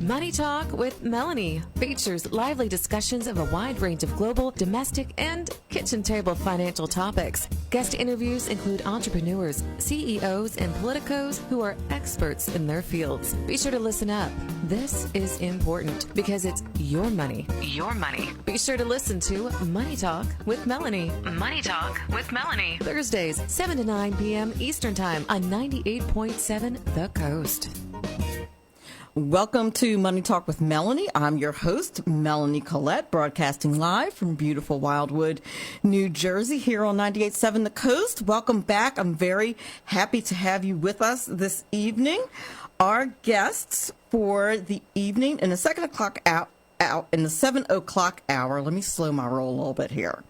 Money Talk with Melanie features lively discussions of a wide range of global, domestic, and kitchen table financial topics. Guest interviews include entrepreneurs, CEOs, and politicos who are experts in their fields. Be sure to listen up. This is important because it's your money. Your money. Be sure to listen to Money Talk with Melanie. Money Talk with Melanie. Thursdays, 7 to 9 p.m. Eastern Time on 98.7 The Coast. Welcome to Money Talk with Melanie. I'm your host, Melanie Collette, broadcasting live from beautiful Wildwood, New Jersey, here on 98.7 The Coast. Welcome back. I'm very happy to have you with us this evening. Our guests for the evening in the 7 o'clock hour, let me slow my roll a little bit here.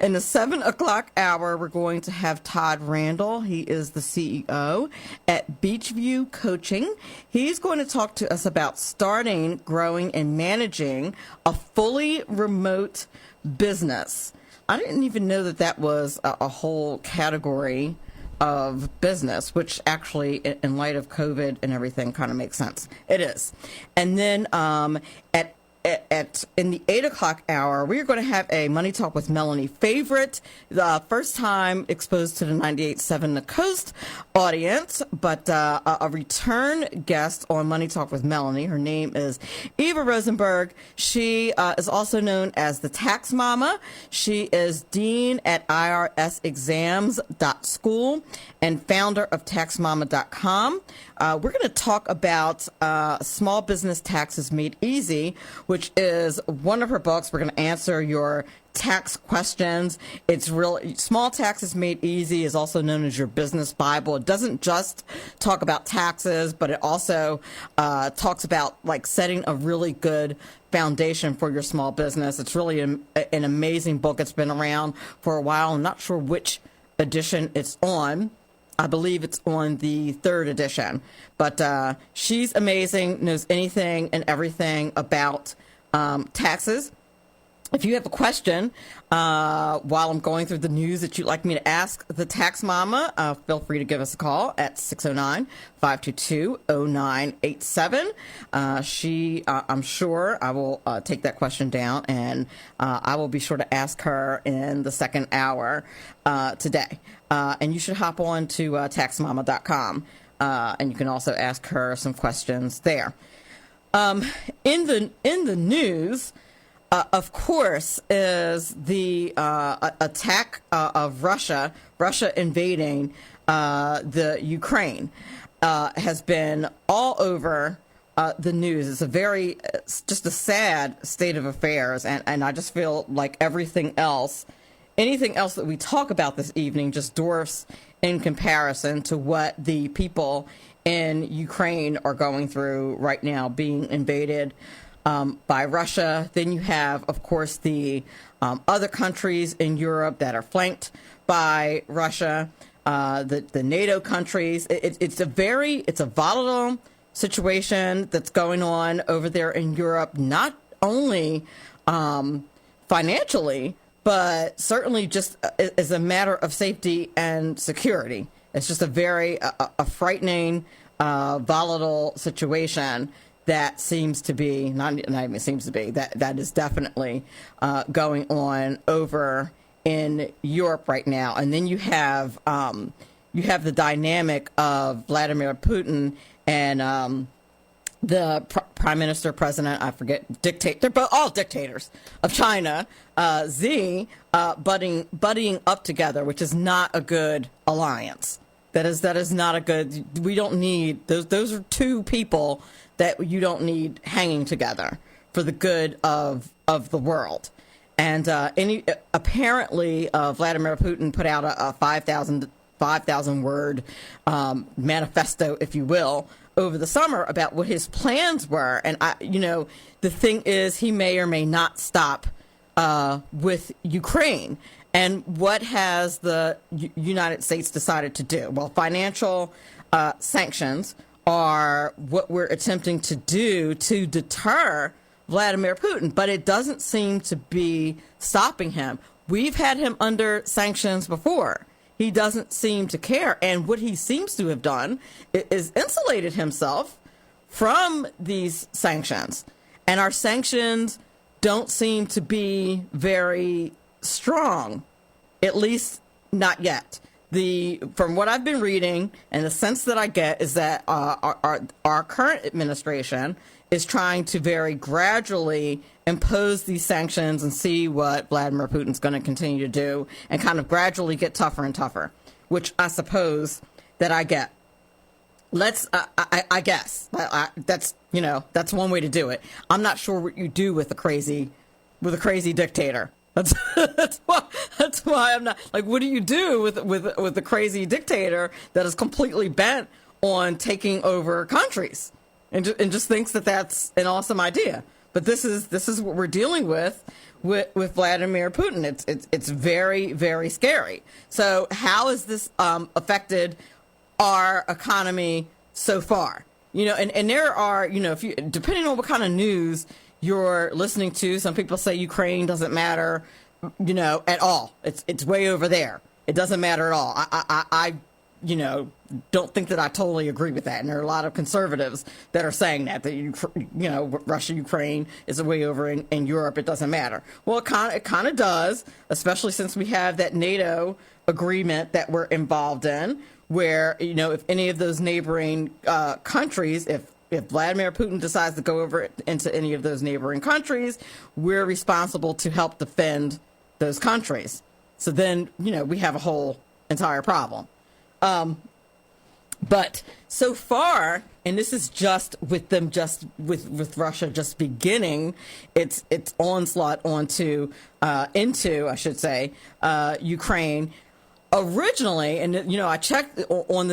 In the 7 o'clock hour, we're going to have Todd Randall. He is the CEO at Beachview Coaching. He's going to talk to us about starting, growing, and managing a fully remote business. I didn't even know that was a whole category of business, which actually, in light of COVID and everything, kind of makes sense. It is. And then in the 8 o'clock hour, we're going to have a Money Talk with Melanie favorite, the first time exposed to the 98.7 The Coast audience, but a return guest on Money Talk with Melanie. Her name is Eva Rosenberg. She is also known as the TaxMama. She is dean at irsexams.school and founder of TaxMama.com. We're going to talk about Small Business Taxes Made Easy, which is one of her books. We're going to answer your tax questions. It's really Small Taxes Made Easy is also known as your business Bible. It doesn't just talk about taxes, but it also talks about like setting a really good foundation for your small business. It's really an amazing book. It's been around for a while. I'm not sure which edition it's on. I believe it's on the 3rd edition, but she's amazing, knows anything and everything about taxes. If you have a question while I'm going through the news that you'd like me to ask the Tax Mama, feel free to give us a call at 609-522-0987. I'm sure I will take that question down, and I will be sure to ask her in the second hour today. And you should hop on to TaxMama.com, and you can also ask her some questions there. In the news, of course, is the attack of Russia invading the Ukraine. Has been all over the news. It's just a sad state of affairs, and I just feel like anything else that we talk about this evening just dwarfs in comparison to what the people in Ukraine are going through right now, being invaded by Russia. Then you have, of course, the other countries in Europe that are flanked by Russia, the NATO countries. It's a volatile situation that's going on over there in Europe, not only financially, but certainly just as a matter of safety and security. It's just a very frightening, volatile situation that seems to be, not even seems to be, that is definitely going on over in Europe right now. And then you have the dynamic of Vladimir Putin and the prime minister, president, I forget, dictator. They're both all dictators of China, Xi, buddying up together, which is not a good alliance. That is not a good. We don't need those. Those are two people that you don't need hanging together for the good of the world. And apparently, Vladimir Putin put out a 5,000 word manifesto, if you will, over the summer about what his plans were. And the thing is, he may or may not stop with Ukraine. And what has the United States decided to do? Well, financial sanctions are what we're attempting to do to deter Vladimir Putin, but it doesn't seem to be stopping him. We've had him under sanctions before. He doesn't seem to care. And what he seems to have done is insulated himself from these sanctions. And our sanctions don't seem to be very strong, at least not yet. From what I've been reading and the sense that I get is that our current administration is trying to very gradually impose these sanctions and see what Vladimir Putin's going to continue to do and kind of gradually get tougher and tougher, which I suppose that I get. I guess that's one way to do it. I'm not sure what you do with a crazy dictator. That's why I'm not like. What do you do with a crazy dictator that is completely bent on taking over countries and just thinks that that's an awesome idea? But this is what we're dealing with Vladimir Putin. It's very, very scary. So how has this affected our economy so far? And there are, if you, depending on what kind of news you're listening to, some people say Ukraine doesn't matter, at all. It's way over there. It doesn't matter at all. I don't think that I totally agree with that. And there are a lot of conservatives that are saying that Russia, Ukraine is way over in Europe. It doesn't matter. Well, it kind of does, especially since we have that NATO agreement that we're involved in, where, if any of those neighboring countries, if Vladimir Putin decides to go over into any of those neighboring countries, we're responsible to help defend those countries. So then, we have a whole entire problem. But so far, and this is just with them, with Russia just beginning its onslaught into I should say, Ukraine. Originally, and I checked on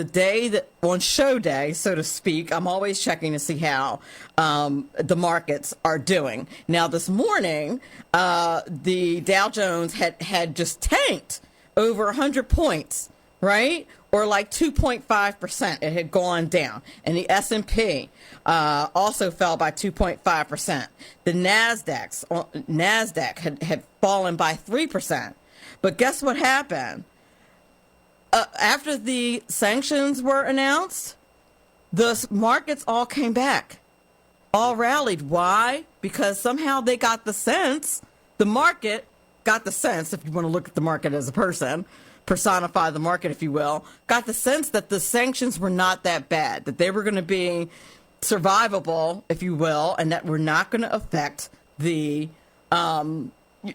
show day, so to speak. I'm always checking to see how the markets are doing. Now, this morning, the Dow Jones had just tanked over 100 points, right? Or like 2.5%. It had gone down, and the S&P also fell by 2.5%. The Nasdaq had fallen by 3%. But guess what happened? After the sanctions were announced, the markets all came back, all rallied. Why? Because somehow they got the sense, the market got the sense, if you want to look at the market as a person, personify the market, if you will, got the sense that the sanctions were not that bad, that they were going to be survivable, if you will, and that were not going to affect the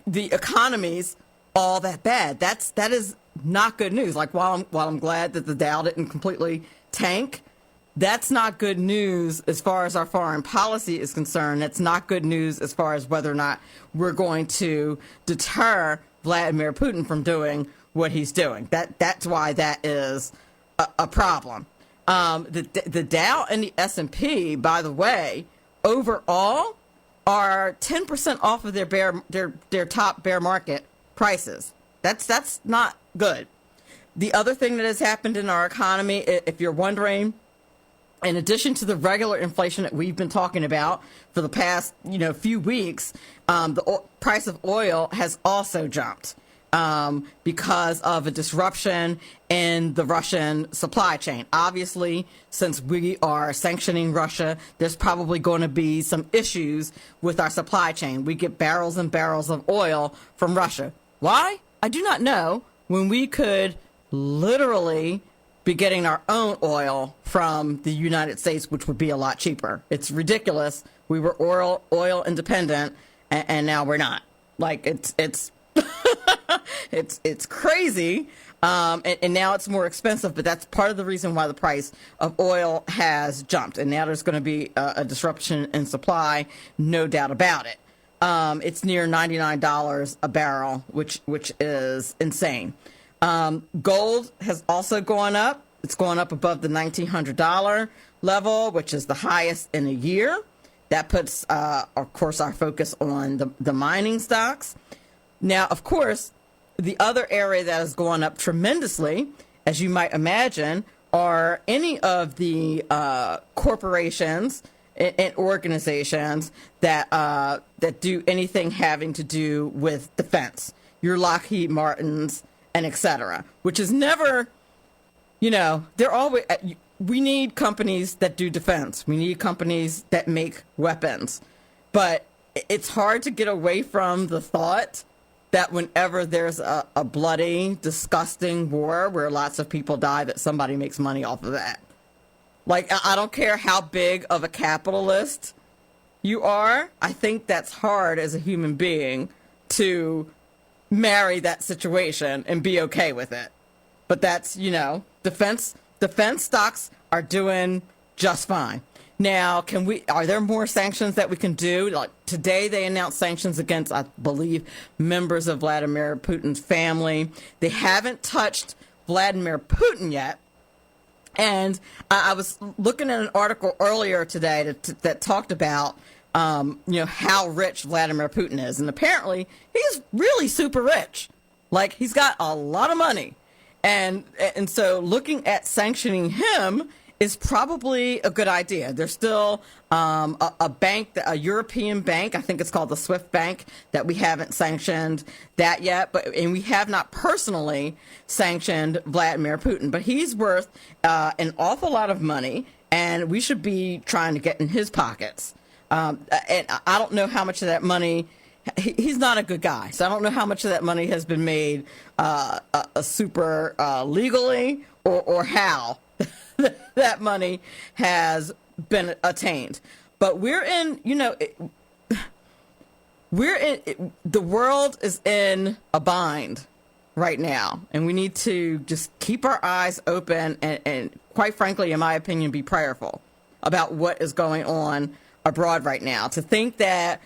economies all that bad. That is not good news. Like, while I'm glad that the Dow didn't completely tank, that's not good news as far as our foreign policy is concerned. That's not good news as far as whether or not we're going to deter Vladimir Putin from doing what he's doing. That's why that is a problem. The Dow and the S&P, by the way, overall are 10% off of their top bear market prices. That's not good. The other thing that has happened in our economy, if you're wondering, in addition to the regular inflation that we've been talking about for the past few weeks, the price of oil has also jumped because of a disruption in the Russian supply chain. Obviously, since we are sanctioning Russia, there's probably going to be some issues with our supply chain. We get barrels and barrels of oil from Russia. Why? I do not know, when we could literally be getting our own oil from the United States, which would be a lot cheaper. It's ridiculous. We were oil independent, and now we're not. Like, it's it's crazy, and now it's more expensive. But that's part of the reason why the price of oil has jumped, and now there's going to be a disruption in supply, no doubt about it. It's near $99 a barrel, which is insane. Gold has also gone up. It's going up above the $1,900 level, which is the highest in a year. That puts, of course, our focus on the mining stocks. Now, of course, the other area that is going up tremendously, as you might imagine, are any of the corporations and organizations that do anything having to do with defense, your Lockheed Martins and et cetera, which is never, they're always, we need companies that do defense. We need companies that make weapons. But it's hard to get away from the thought that whenever there's a bloody, disgusting war where lots of people die, that somebody makes money off of that. Like, I don't care how big of a capitalist you are. I think that's hard as a human being to marry that situation and be okay with it. But that's, defense stocks are doing just fine. Now, are there more sanctions that we can do? Like today they announced sanctions against, I believe, members of Vladimir Putin's family. They haven't touched Vladimir Putin yet. And I was looking at an article earlier today that talked about, how rich Vladimir Putin is. And apparently he's really super rich. Like, he's got a lot of money. And so looking at sanctioning him is probably a good idea. There's still a bank, a European bank, I think it's called the SWIFT Bank, that we haven't sanctioned that yet. And we have not personally sanctioned Vladimir Putin. But he's worth an awful lot of money, and we should be trying to get in his pockets. And I don't know how much of that money. He's not a good guy, so I don't know how much of that money has been made super legally or how that money has been attained. But the world is in a bind right now, and we need to just keep our eyes open and quite frankly, in my opinion, be prayerful about what is going on abroad right now. To think that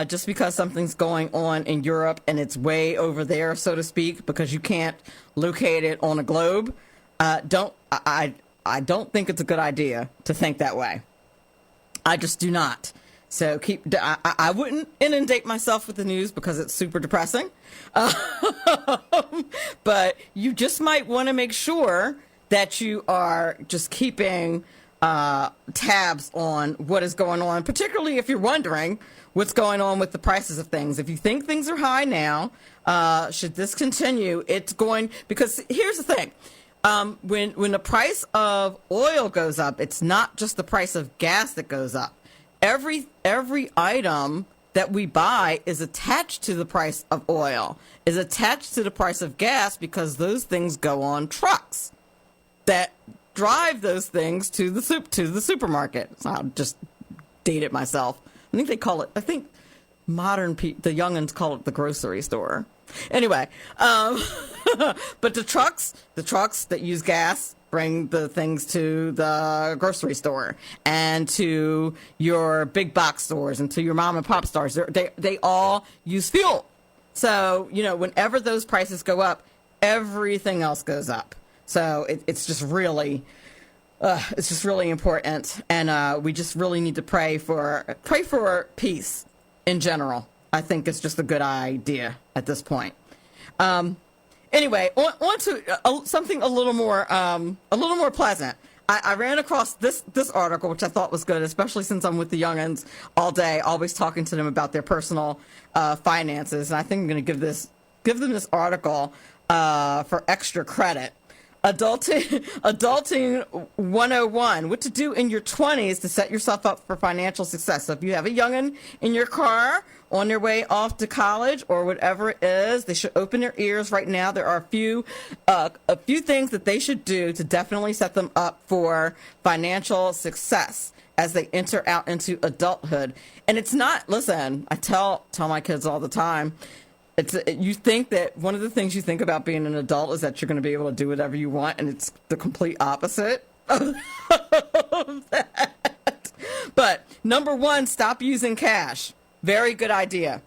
just because something's going on in Europe and it's way over there, so to speak, because you can't locate it on a globe, I don't think it's a good idea to think that way. I just do not. So I wouldn't inundate myself with the news because it's super depressing. But you just might want to make sure that you are just keeping tabs on what is going on, particularly if you're wondering what's going on with the prices of things. If you think things are high now, should this continue, because here's the thing. When the price of oil goes up, it's not just the price of gas that goes up. Every item that we buy is attached to the price of oil, is attached to the price of gas, because those things go on trucks that drive those things to the supermarket. So I'll just date it myself. I think modern people, the youngins call it the grocery store. Anyway, but the trucks that use gas bring the things to the grocery store and to your big box stores and to your mom and pop stores. They all use fuel. So, whenever those prices go up, everything else goes up. So it's just really important. And we just really need to pray for peace in general. I think it's just a good idea at this point. Anyway, on to something a little more pleasant. I ran across this article, which I thought was good, especially since I'm with the youngins all day, always talking to them about their personal finances. And I think I'm going to give them this article for extra credit. Adulting 101, what to do in your 20s to set yourself up for financial success. So if you have a youngin in your car on their way off to college or whatever it is, they should open their ears right now. There are a few things that they should do to definitely set them up for financial success as they enter out into adulthood. And it's not, listen, I tell my kids all the time, you think that one of the things you think about being an adult is that you're going to be able to do whatever you want, and it's the complete opposite of that. But number one, stop using cash. Very good idea.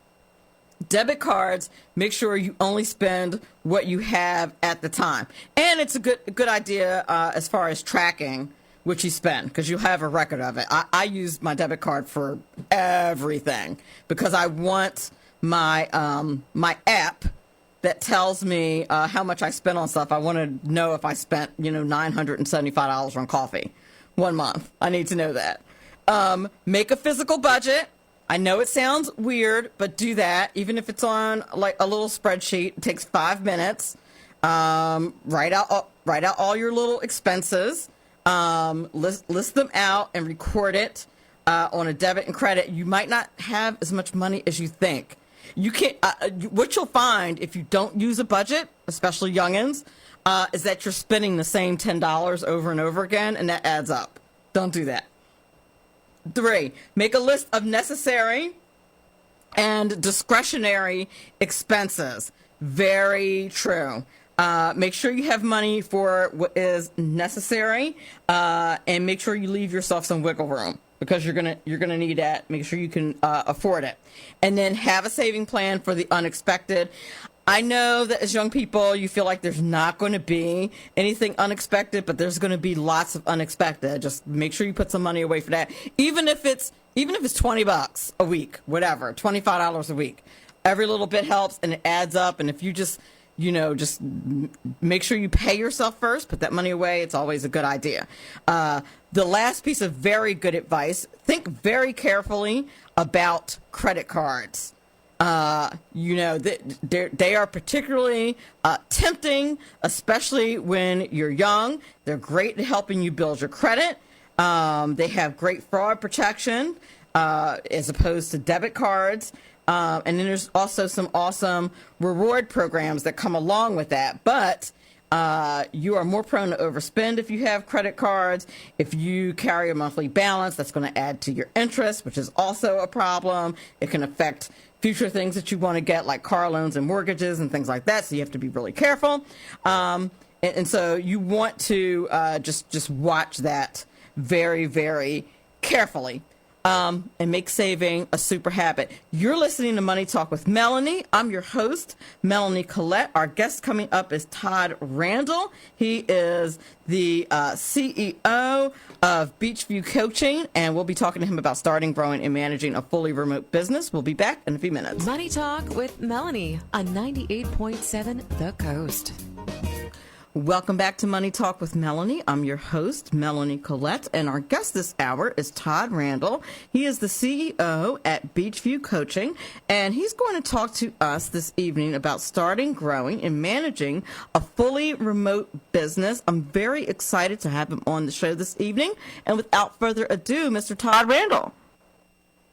Debit cards, make sure you only spend what you have at the time. And it's a good idea as far as tracking what you spend, because you have a record of it. I use my debit card for everything because I want my app that tells me how much I spent on stuff. I want to know if I spent, $975 on coffee 1 month. I need to know that. Make a physical budget. I know it sounds weird, but do that. Even if it's on like a little spreadsheet, it takes 5 minutes. Write out all your little expenses. list them out and record it on a debit and credit. You might not have as much money as you think. You can't. What you'll find if you don't use a budget, especially youngins, is that you're spending the same $10 over and over again, and that adds up. Don't do that. 3, make a list of necessary and discretionary expenses. Very true. Make sure you have money for what is necessary, and make sure you leave yourself some wiggle room, because you're gonna need that. Make sure you can afford it, and then have a saving plan for the unexpected. I know that as young people, you feel like there's not going to be anything unexpected, but there's going to be lots of unexpected. Just make sure you put some money away for that, even if it's $20 a week, whatever, $25 a week. Every little bit helps, and it adds up. And if you just make sure you pay yourself first, put that money away. It's always a good idea. The last piece of very good advice: think very carefully about credit cards. They are particularly tempting, especially when you're young. They're great at helping you build your credit. They have great fraud protection as opposed to debit cards. And then there's also some awesome reward programs that come along with that. But you are more prone to overspend if you have credit cards. If you carry a monthly balance, that's going to add to your interest, which is also a problem. It can affect future things that you want to get, like car loans and mortgages and things like that. So you have to be really careful. And so you want to just watch that very, very carefully. And make saving a super habit. You're listening to Money Talk with Melanie. I'm your host, Melanie Collette. Our guest coming up is Todd Randall. He is the CEO of Beachview Coaching, and we'll be talking to him about starting, growing, and managing a fully remote business. We'll be back in a few minutes. Money Talk with Melanie on 98.7 The Coast. Welcome back to Money Talk with Melanie. I'm your host, Melanie Collette, and our guest this hour is Todd Randall. He is the CEO at Beachview Coaching, and he's going to talk to us this evening about starting, growing, and managing a fully remote business. I'm very excited to have him on the show this evening, and without further ado, Mr. Todd Randall.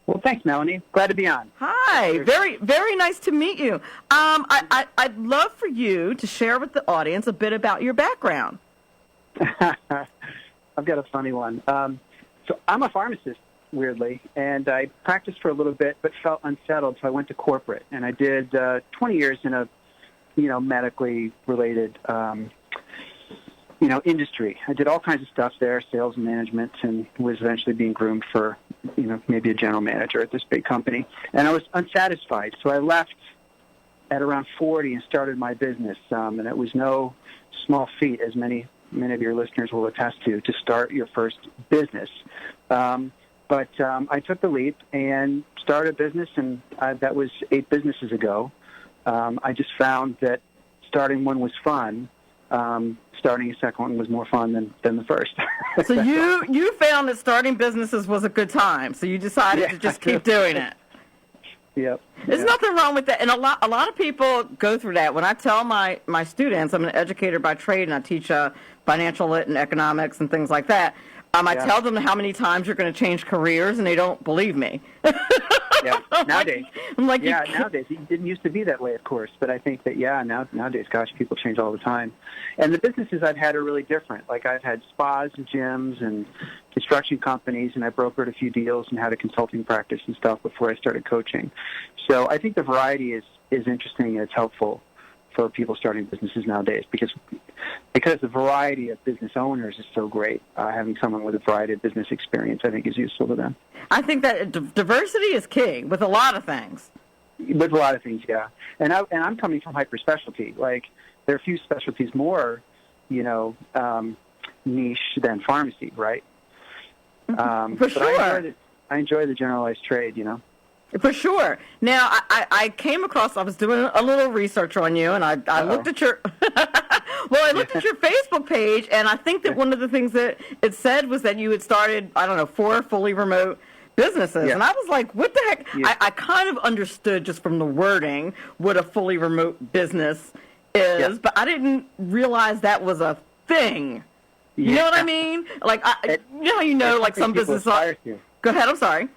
Well, thanks, Melanie. Glad to be on. Hi. Very, very nice to meet you. I'd love for you to share with the audience a bit about your background. I've got a funny one. So I'm a pharmacist, weirdly, and I practiced for a little bit but felt unsettled, so I went to corporate. And I did 20 years in a, medically related, industry. I did all kinds of stuff there, sales and management, and was eventually being groomed for, maybe a general manager at this big company. And I was unsatisfied, so I left at around 40 and started my business. And it was no small feat, as many of your listeners will attest to start your first business. But I took the leap and started a business, and that was 8 businesses ago. I just found that starting one was fun. Starting a second one was more fun than the first. So you found that starting businesses was a good time, so you decided to just keep doing it. Yep. There's nothing wrong with that, and a lot of people go through that. When I tell my students, I'm an educator by trade, and I teach financial lit and economics and things like that. I tell them how many times you're going to change careers, and they don't believe me. Yeah, nowadays. Nowadays. It didn't used to be that way, of course, but I think that, nowadays, gosh, people change all the time. And the businesses I've had are really different. Like, I've had spas and gyms and construction companies, and I brokered a few deals and had a consulting practice and stuff before I started coaching. So I think the variety is interesting and it's helpful for people starting businesses nowadays because the variety of business owners is so great. Having someone with a variety of business experience, I think, is useful to them. I think that diversity is king with a lot of things. With a lot of things, yeah. And I'm coming from hyper-specialty. Like, there are a few specialties more, niche than pharmacy, right? For sure. I enjoy the generalized trade, For sure. Now, I came across, I was doing a little research on you, and I looked at your, at your Facebook page, and I think that one of the things that it said was that you had started, 4 fully remote businesses. Yeah. And I was like, what the heck? Yeah. I kind of understood just from the wording what a fully remote business is, but I didn't realize that was a thing. You know what I mean? Like, you know, like some businesses are. Go ahead. I'm sorry.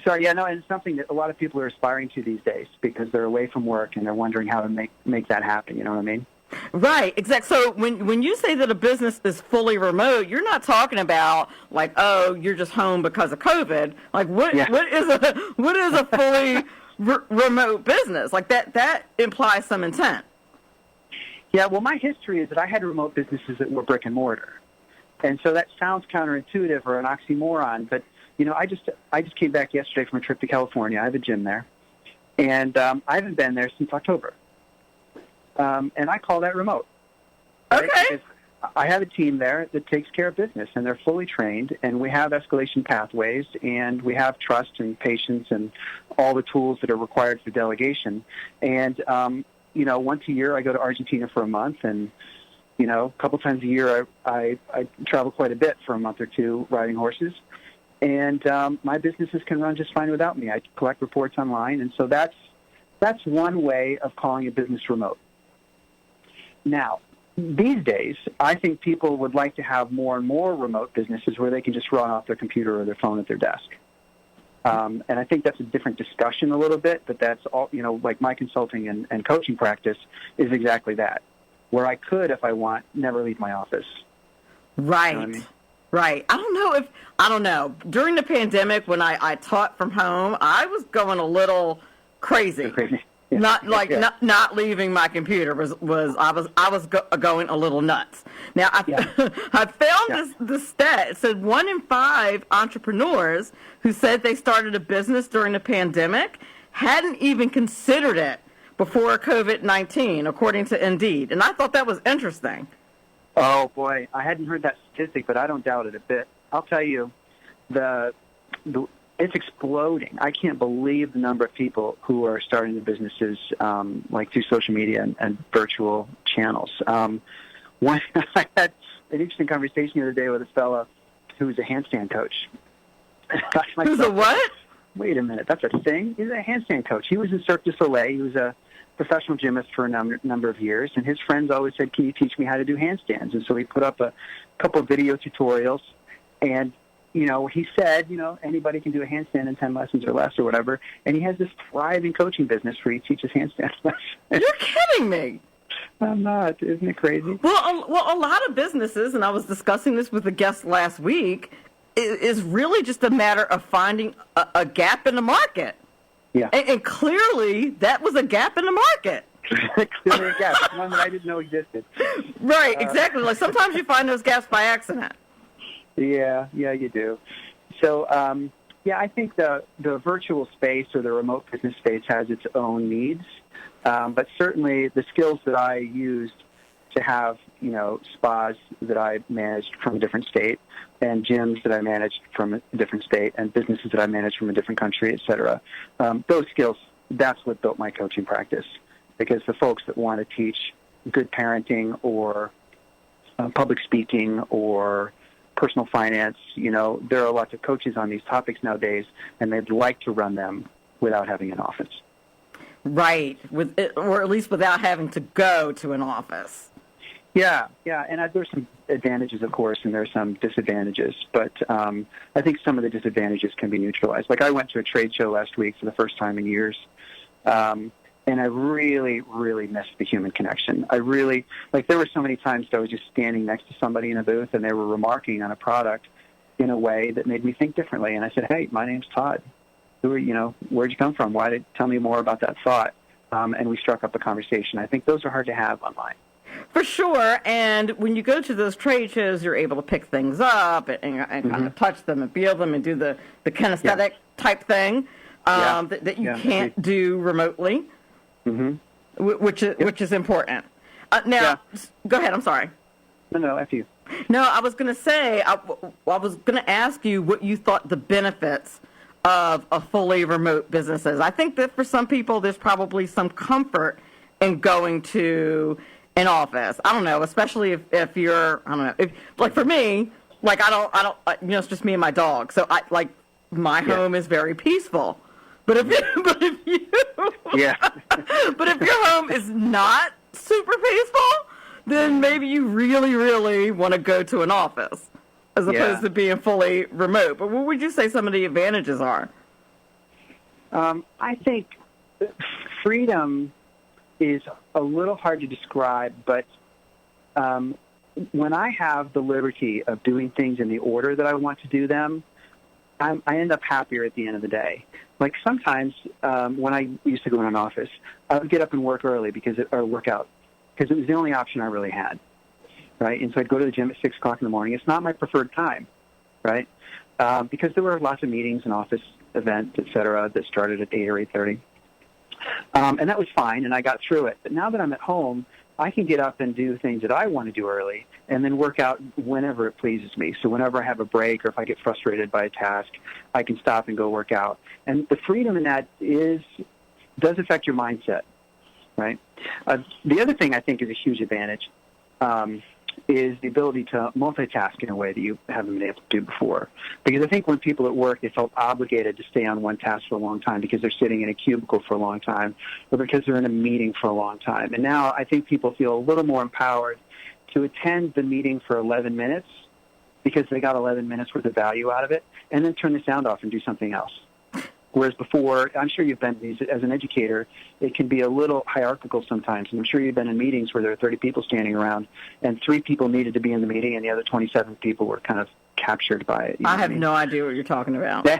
Sorry, yeah, no, and it's something that a lot of people are aspiring to these days because they're away from work and they're wondering how to make that happen. You know what I mean? Right, exactly. So when you say that a business is fully remote, you're not talking about like, oh, you're just home because of COVID. Like, what is a fully remote business? Like that implies some intent. Yeah, well, my history is that I had remote businesses that were brick and mortar, and so that sounds counterintuitive or an oxymoron, but you know, I just came back yesterday from a trip to California. I have a gym there, and I haven't been there since October. And I call that remote. Right? Okay. I have a team there that takes care of business, and they're fully trained, and we have escalation pathways, and we have trust and patience and all the tools that are required for delegation. And, you know, once a year I go to Argentina for a month, and, you know, a couple times a year I travel quite a bit for a month or two riding horses. And my businesses can run just fine without me. I collect reports online, and so that's one way of calling a business remote. Now, these days, I think people would like to have more and more remote businesses where they can just run off their computer or their phone at their desk. And I think that's a different discussion a little bit, but that's all, you know, like my consulting and coaching practice is exactly that, where I could, if I want, never leave my office. Right. You know what I mean? Right. I don't know. During the pandemic, when I taught from home, I was going a little crazy. Yeah. Not leaving my computer I was going a little nuts. Now I found this stat. It said 1 in 5 entrepreneurs who said they started a business during the pandemic hadn't even considered it before COVID-19, according to Indeed. And I thought that was interesting. Oh, boy. I hadn't heard that statistic, but I don't doubt it a bit. I'll tell you, it's exploding. I can't believe the number of people who are starting the businesses like through social media and virtual channels. I had an interesting conversation the other day with a fellow who was a handstand coach. Who's a what? Wait a minute, that's a thing? He's a handstand coach. He was in Cirque du Soleil. He was a professional gymnast for a number of years, and his friends always said, can you teach me how to do handstands? And so he put up a couple of video tutorials, and, you know, he said, you know, anybody can do a handstand in 10 lessons or less or whatever, and he has this thriving coaching business where he teaches handstand lessons. You're kidding me. I'm not. Isn't it crazy? Well, a lot of businesses, and I was discussing this with a guest last week, is really just a matter of finding a gap in the market. Yeah. And clearly, that was a gap in the market. Clearly a gap, one that I didn't know existed. Right, exactly. Like sometimes you find those gaps by accident. Yeah, you do. So, I think the virtual space or the remote business space has its own needs, but certainly the skills that I used to have, you know, spas that I managed from a different state and gyms that I managed from a different state and businesses that I managed from a different country, et cetera. Those skills, that's what built my coaching practice, because the folks that want to teach good parenting or public speaking or personal finance, you know, there are lots of coaches on these topics nowadays, and they'd like to run them without having an office. Right, or at least without having to go to an office. Yeah, and there's some advantages, of course, and there's some disadvantages, but I think some of the disadvantages can be neutralized. Like I went to a trade show last week for the first time in years, and I really, really missed the human connection. I really, like there were so many times that I was just standing next to somebody in a booth and they were remarking on a product in a way that made me think differently. And I said, hey, my name's Todd. Where'd you come from? Tell me more about that thought? And we struck up a conversation. I think those are hard to have online. For sure, and when you go to those trade shows, you're able to pick things up and kind of touch them and feel them and do the kinesthetic type thing that you can't do remotely, which is important. Now, go ahead. I'm sorry. No, after you. No, I was going to say, I was going to ask you what you thought the benefits of a fully remote business is. I think that for some people, there's probably some comfort in going to an office. I don't know, especially if you're, I don't know, if like for me, like I don't, it's just me and my dog. So my home is very peaceful. But if your home is not super peaceful, then maybe you really, really want to go to an office as opposed to being fully remote. But what would you say some of the advantages are? I think freedom is a little hard to describe, but when I have the liberty of doing things in the order that I want to do them, I end up happier at the end of the day. Like sometimes when I used to go in an office, I would get up and work early or work out because it was the only option I really had, right? And so I'd go to the gym at 6 o'clock in the morning. It's not my preferred time, right? Because there were lots of meetings and office events, et cetera, that started at 8 or 8:30. And that was fine, and I got through it. But now that I'm at home, I can get up and do things that I want to do early and then work out whenever it pleases me. So whenever I have a break or if I get frustrated by a task, I can stop and go work out. And the freedom in that does affect your mindset, right? The other thing I think is a huge advantage is the ability to multitask in a way that you haven't been able to do before. Because I think when people at work, they felt obligated to stay on one task for a long time because they're sitting in a cubicle for a long time or because they're in a meeting for a long time. And now I think people feel a little more empowered to attend the meeting for 11 minutes because they got 11 minutes worth of value out of it and then turn the sound off and do something else. Whereas before, I'm sure you've been, as an educator, it can be a little hierarchical sometimes. And I'm sure you've been in meetings where there are 30 people standing around and 3 people needed to be in the meeting and the other 27 people were kind of captured by it. I have no idea what you're talking about. I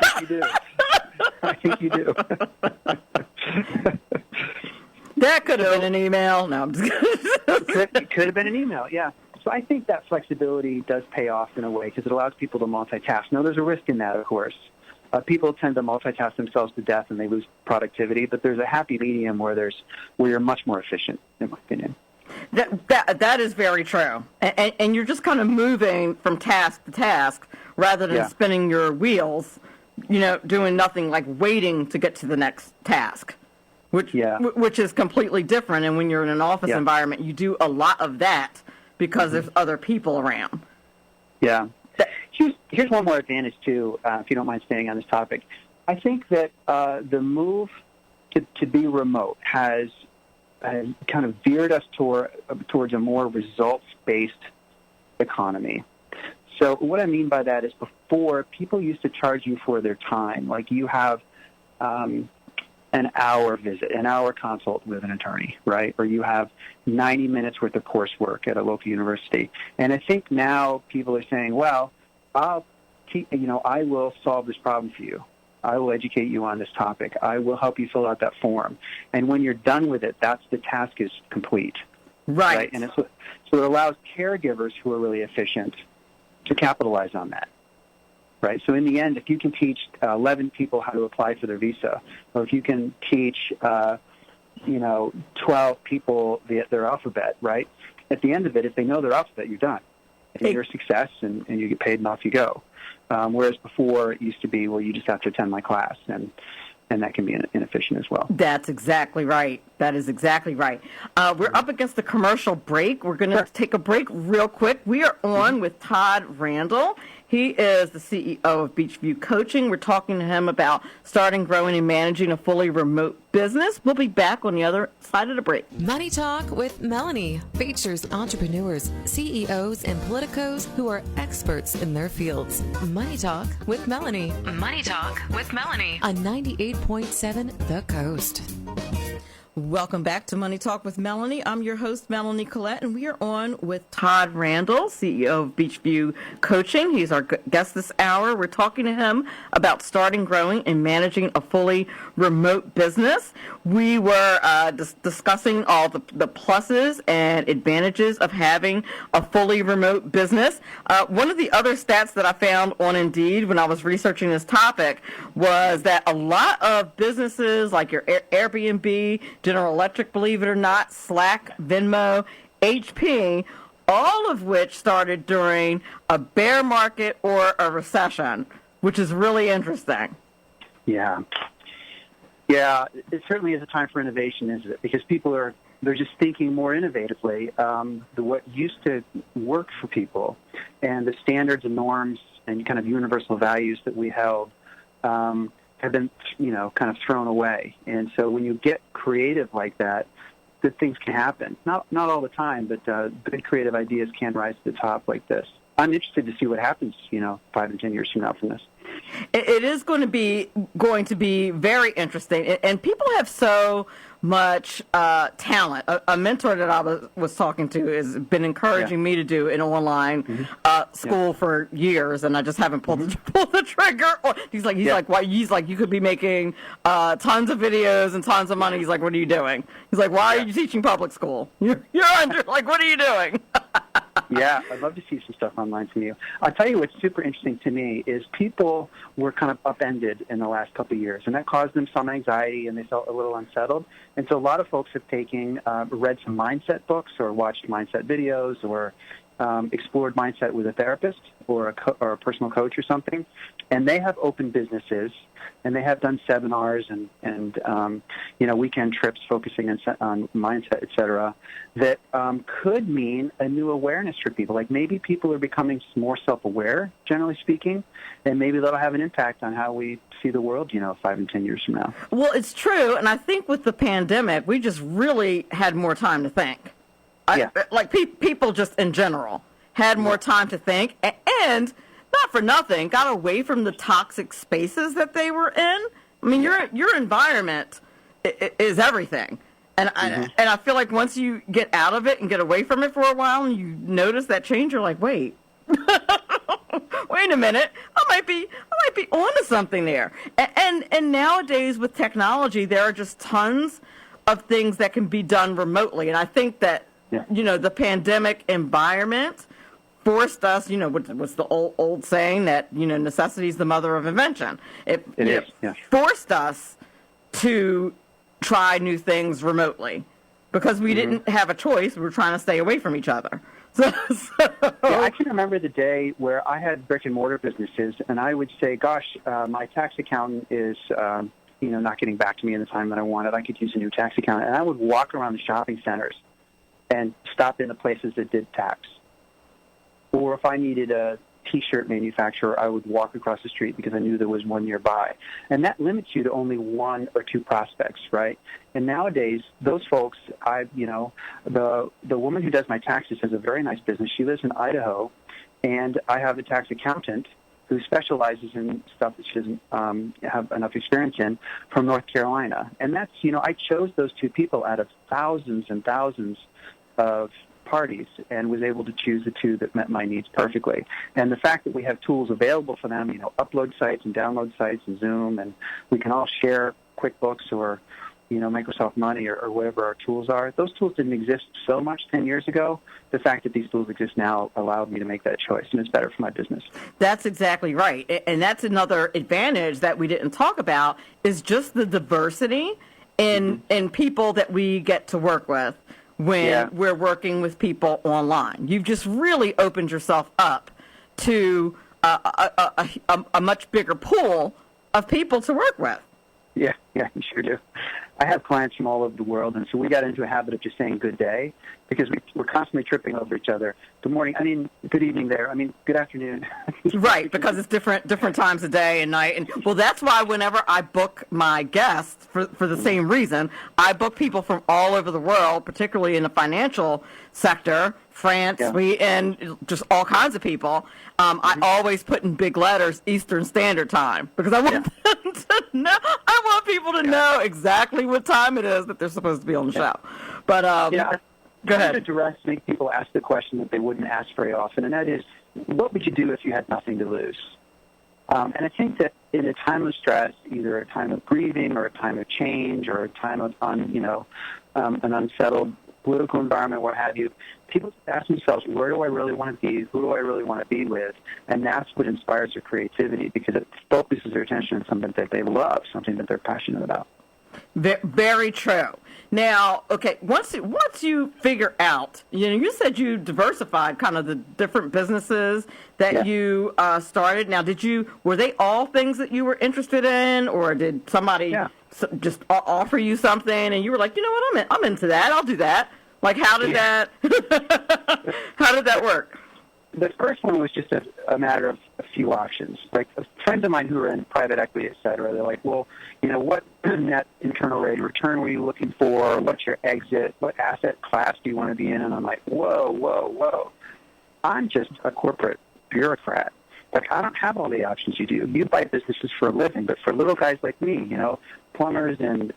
think you do. I think you do. That could have been an email. No, I'm just kidding. It could have been an email, yeah. So I think that flexibility does pay off in a way because it allows people to multitask. Now, there's a risk in that, of course. People tend to multitask themselves to death and they lose productivity, but there's a happy medium where you're much more efficient, in my opinion. That is very true. And you're just kind of moving from task to task rather than spinning your wheels, doing nothing like waiting to get to the next task, which is completely different. And when you're in an office environment, you do a lot of that because there's other people around. Yeah. Here's one more advantage, too, if you don't mind staying on this topic. I think that the move to be remote has kind of veered us towards a more results-based economy. So what I mean by that is before, people used to charge you for their time. Like you have an hour visit, an hour consult with an attorney, right? Or you have 90 minutes worth of coursework at a local university. And I think now people are saying, well, I will solve this problem for you. I will educate you on this topic. I will help you fill out that form. And when you're done with it, the task is complete. Right? And so it allows caregivers who are really efficient to capitalize on that. Right. So in the end, if you can teach 11 people how to apply for their visa, or if you can teach 12 people their alphabet, right? At the end of it, if they know their alphabet, you're done. And you're a success, and you get paid, and off you go. Whereas before, it used to be, well, you just have to attend my class, and that can be inefficient as well. That's exactly right. That is exactly right. We're up against the commercial break. We're going to take a break real quick. We are on with Todd Randall. He is the CEO of Beachview Coaching. We're talking to him about starting, growing, and managing a fully remote business. We'll be back on the other side of the break. Money Talk with Melanie features entrepreneurs, CEOs, and politicos who are experts in their fields. Money Talk with Melanie. Money Talk with Melanie on 98.7 The Coast. Welcome back to Money Talk with Melanie. I'm your host, Melanie Collette, and we are on with Todd Randall, CEO of Beachview Coaching. He's our guest this hour. We're talking to him about starting, growing, and managing a fully remote business. We were discussing all the pluses and advantages of having a fully remote business. One of the other stats that I found on Indeed when I was researching this topic was that a lot of businesses like your Airbnb, General Electric, believe it or not, Slack, Venmo, HP, all of which started during a bear market or a recession, which is really interesting. Yeah. Yeah, it certainly is a time for innovation, isn't it? Because they're just thinking more innovatively. What used to work for people and the standards and norms and kind of universal values that we held have been, kind of thrown away. And so when you get creative like that, good things can happen. Not all the time, but good creative ideas can rise to the top like this. I'm interested to see what happens, 5 and 10 years from now from this. It is going to be very interesting, and people have so much talent. A mentor that I was talking to has been encouraging me to do an online school for years, and I just haven't pulled the trigger. He's like, why? He's like, you could be making tons of videos and tons of money. He's like, what are you doing? He's like, why are you teaching public school? You're under, like, what are you doing? Yeah, I'd love to see some stuff online from you. I'll tell you what's super interesting to me is people were kind of upended in the last couple of years, and that caused them some anxiety, and they felt a little unsettled. And so a lot of folks have read some mindset books or watched mindset videos or explored mindset with a therapist or a personal coach or something, and they have opened businesses, and they have done seminars and weekend trips focusing on mindset, et cetera, that could mean a new awareness for people. Like maybe people are becoming more self-aware, generally speaking, and maybe that'll have an impact on how we see the world, 5 and 10 years from now. Well, it's true, and I think with the pandemic, we just really had more time to think. People just in general had more time to think, and not for nothing, got away from the toxic spaces that they were in. I mean, your environment is everything, and I feel like once you get out of it and get away from it for a while, and you notice that change, you're like, wait, wait a minute, I might be onto something there. And nowadays with technology, there are just tons of things that can be done remotely, and I think that the pandemic environment forced us, what's the old saying that, necessity is the mother of invention. It is, forced us to try new things remotely because we didn't have a choice. We were trying to stay away from each other. So I can remember the day where I had brick and mortar businesses, and I would say, gosh, my tax accountant is, not getting back to me in the time that I wanted. I could use a new tax accountant. And I would walk around the shopping centers and stop in the places that did tax. Or if I needed a T-shirt manufacturer, I would walk across the street because I knew there was one nearby. And that limits you to only 1 or 2 prospects, right? And nowadays, those folks, the woman who does my taxes has a very nice business. She lives in Idaho, and I have a tax accountant who specializes in stuff that she doesn't have enough experience in from North Carolina. And that's, I chose those 2 people out of thousands and thousands of parties and was able to choose the 2 that met my needs perfectly. And the fact that we have tools available for them, upload sites and download sites and Zoom, and we can all share QuickBooks or, Microsoft Money or whatever our tools are. Those tools didn't exist so much 10 years ago. The fact that these tools exist now allowed me to make that choice, and it's better for my business. That's exactly right. And that's another advantage that we didn't talk about is just the diversity in people that we get to work with when we're working with people online. You've just really opened yourself up to a much bigger pool of people to work with. Yeah, you sure do. I have clients from all over the world, and so we got into a habit of just saying good day because we're constantly tripping over each other. Good morning. Good evening there. Good afternoon. Right, because it's different times of day and night. And well, that's why whenever I book my guests, for the same reason, I book people from all over the world, particularly in the financial sector, France, and just all kinds of people. I always put in big letters Eastern Standard Time because I want them to know. I want people to know exactly what time it is that they're supposed to be on the show. But go ahead. To direct make people ask the question that they wouldn't ask very often, and that is, what would you do if you had nothing to lose? And I think that in a time of stress, either a time of grieving or a time of change or a time of an unsettled political environment, what have you, people ask themselves, where do I really want to be? Who do I really want to be with? And that's what inspires their creativity because it focuses their attention on something that they love, something that they're passionate about. Very true. Now, okay, once you figure out, you said you diversified kind of the different businesses that you started. Now, were they all things that you were interested in, or did somebody just offer you something and you were like, you know what, I'm into that, I'll do that? Like, how did that work? The first one was just a matter of a few options. Like friends of mine who are in private equity, et cetera, they're like, well, what net internal rate of return were you looking for? What's your exit? What asset class do you want to be in? And I'm like, whoa. I'm just a corporate bureaucrat. Like, I don't have all the options you do. You buy businesses for a living, but for little guys like me, plumbers and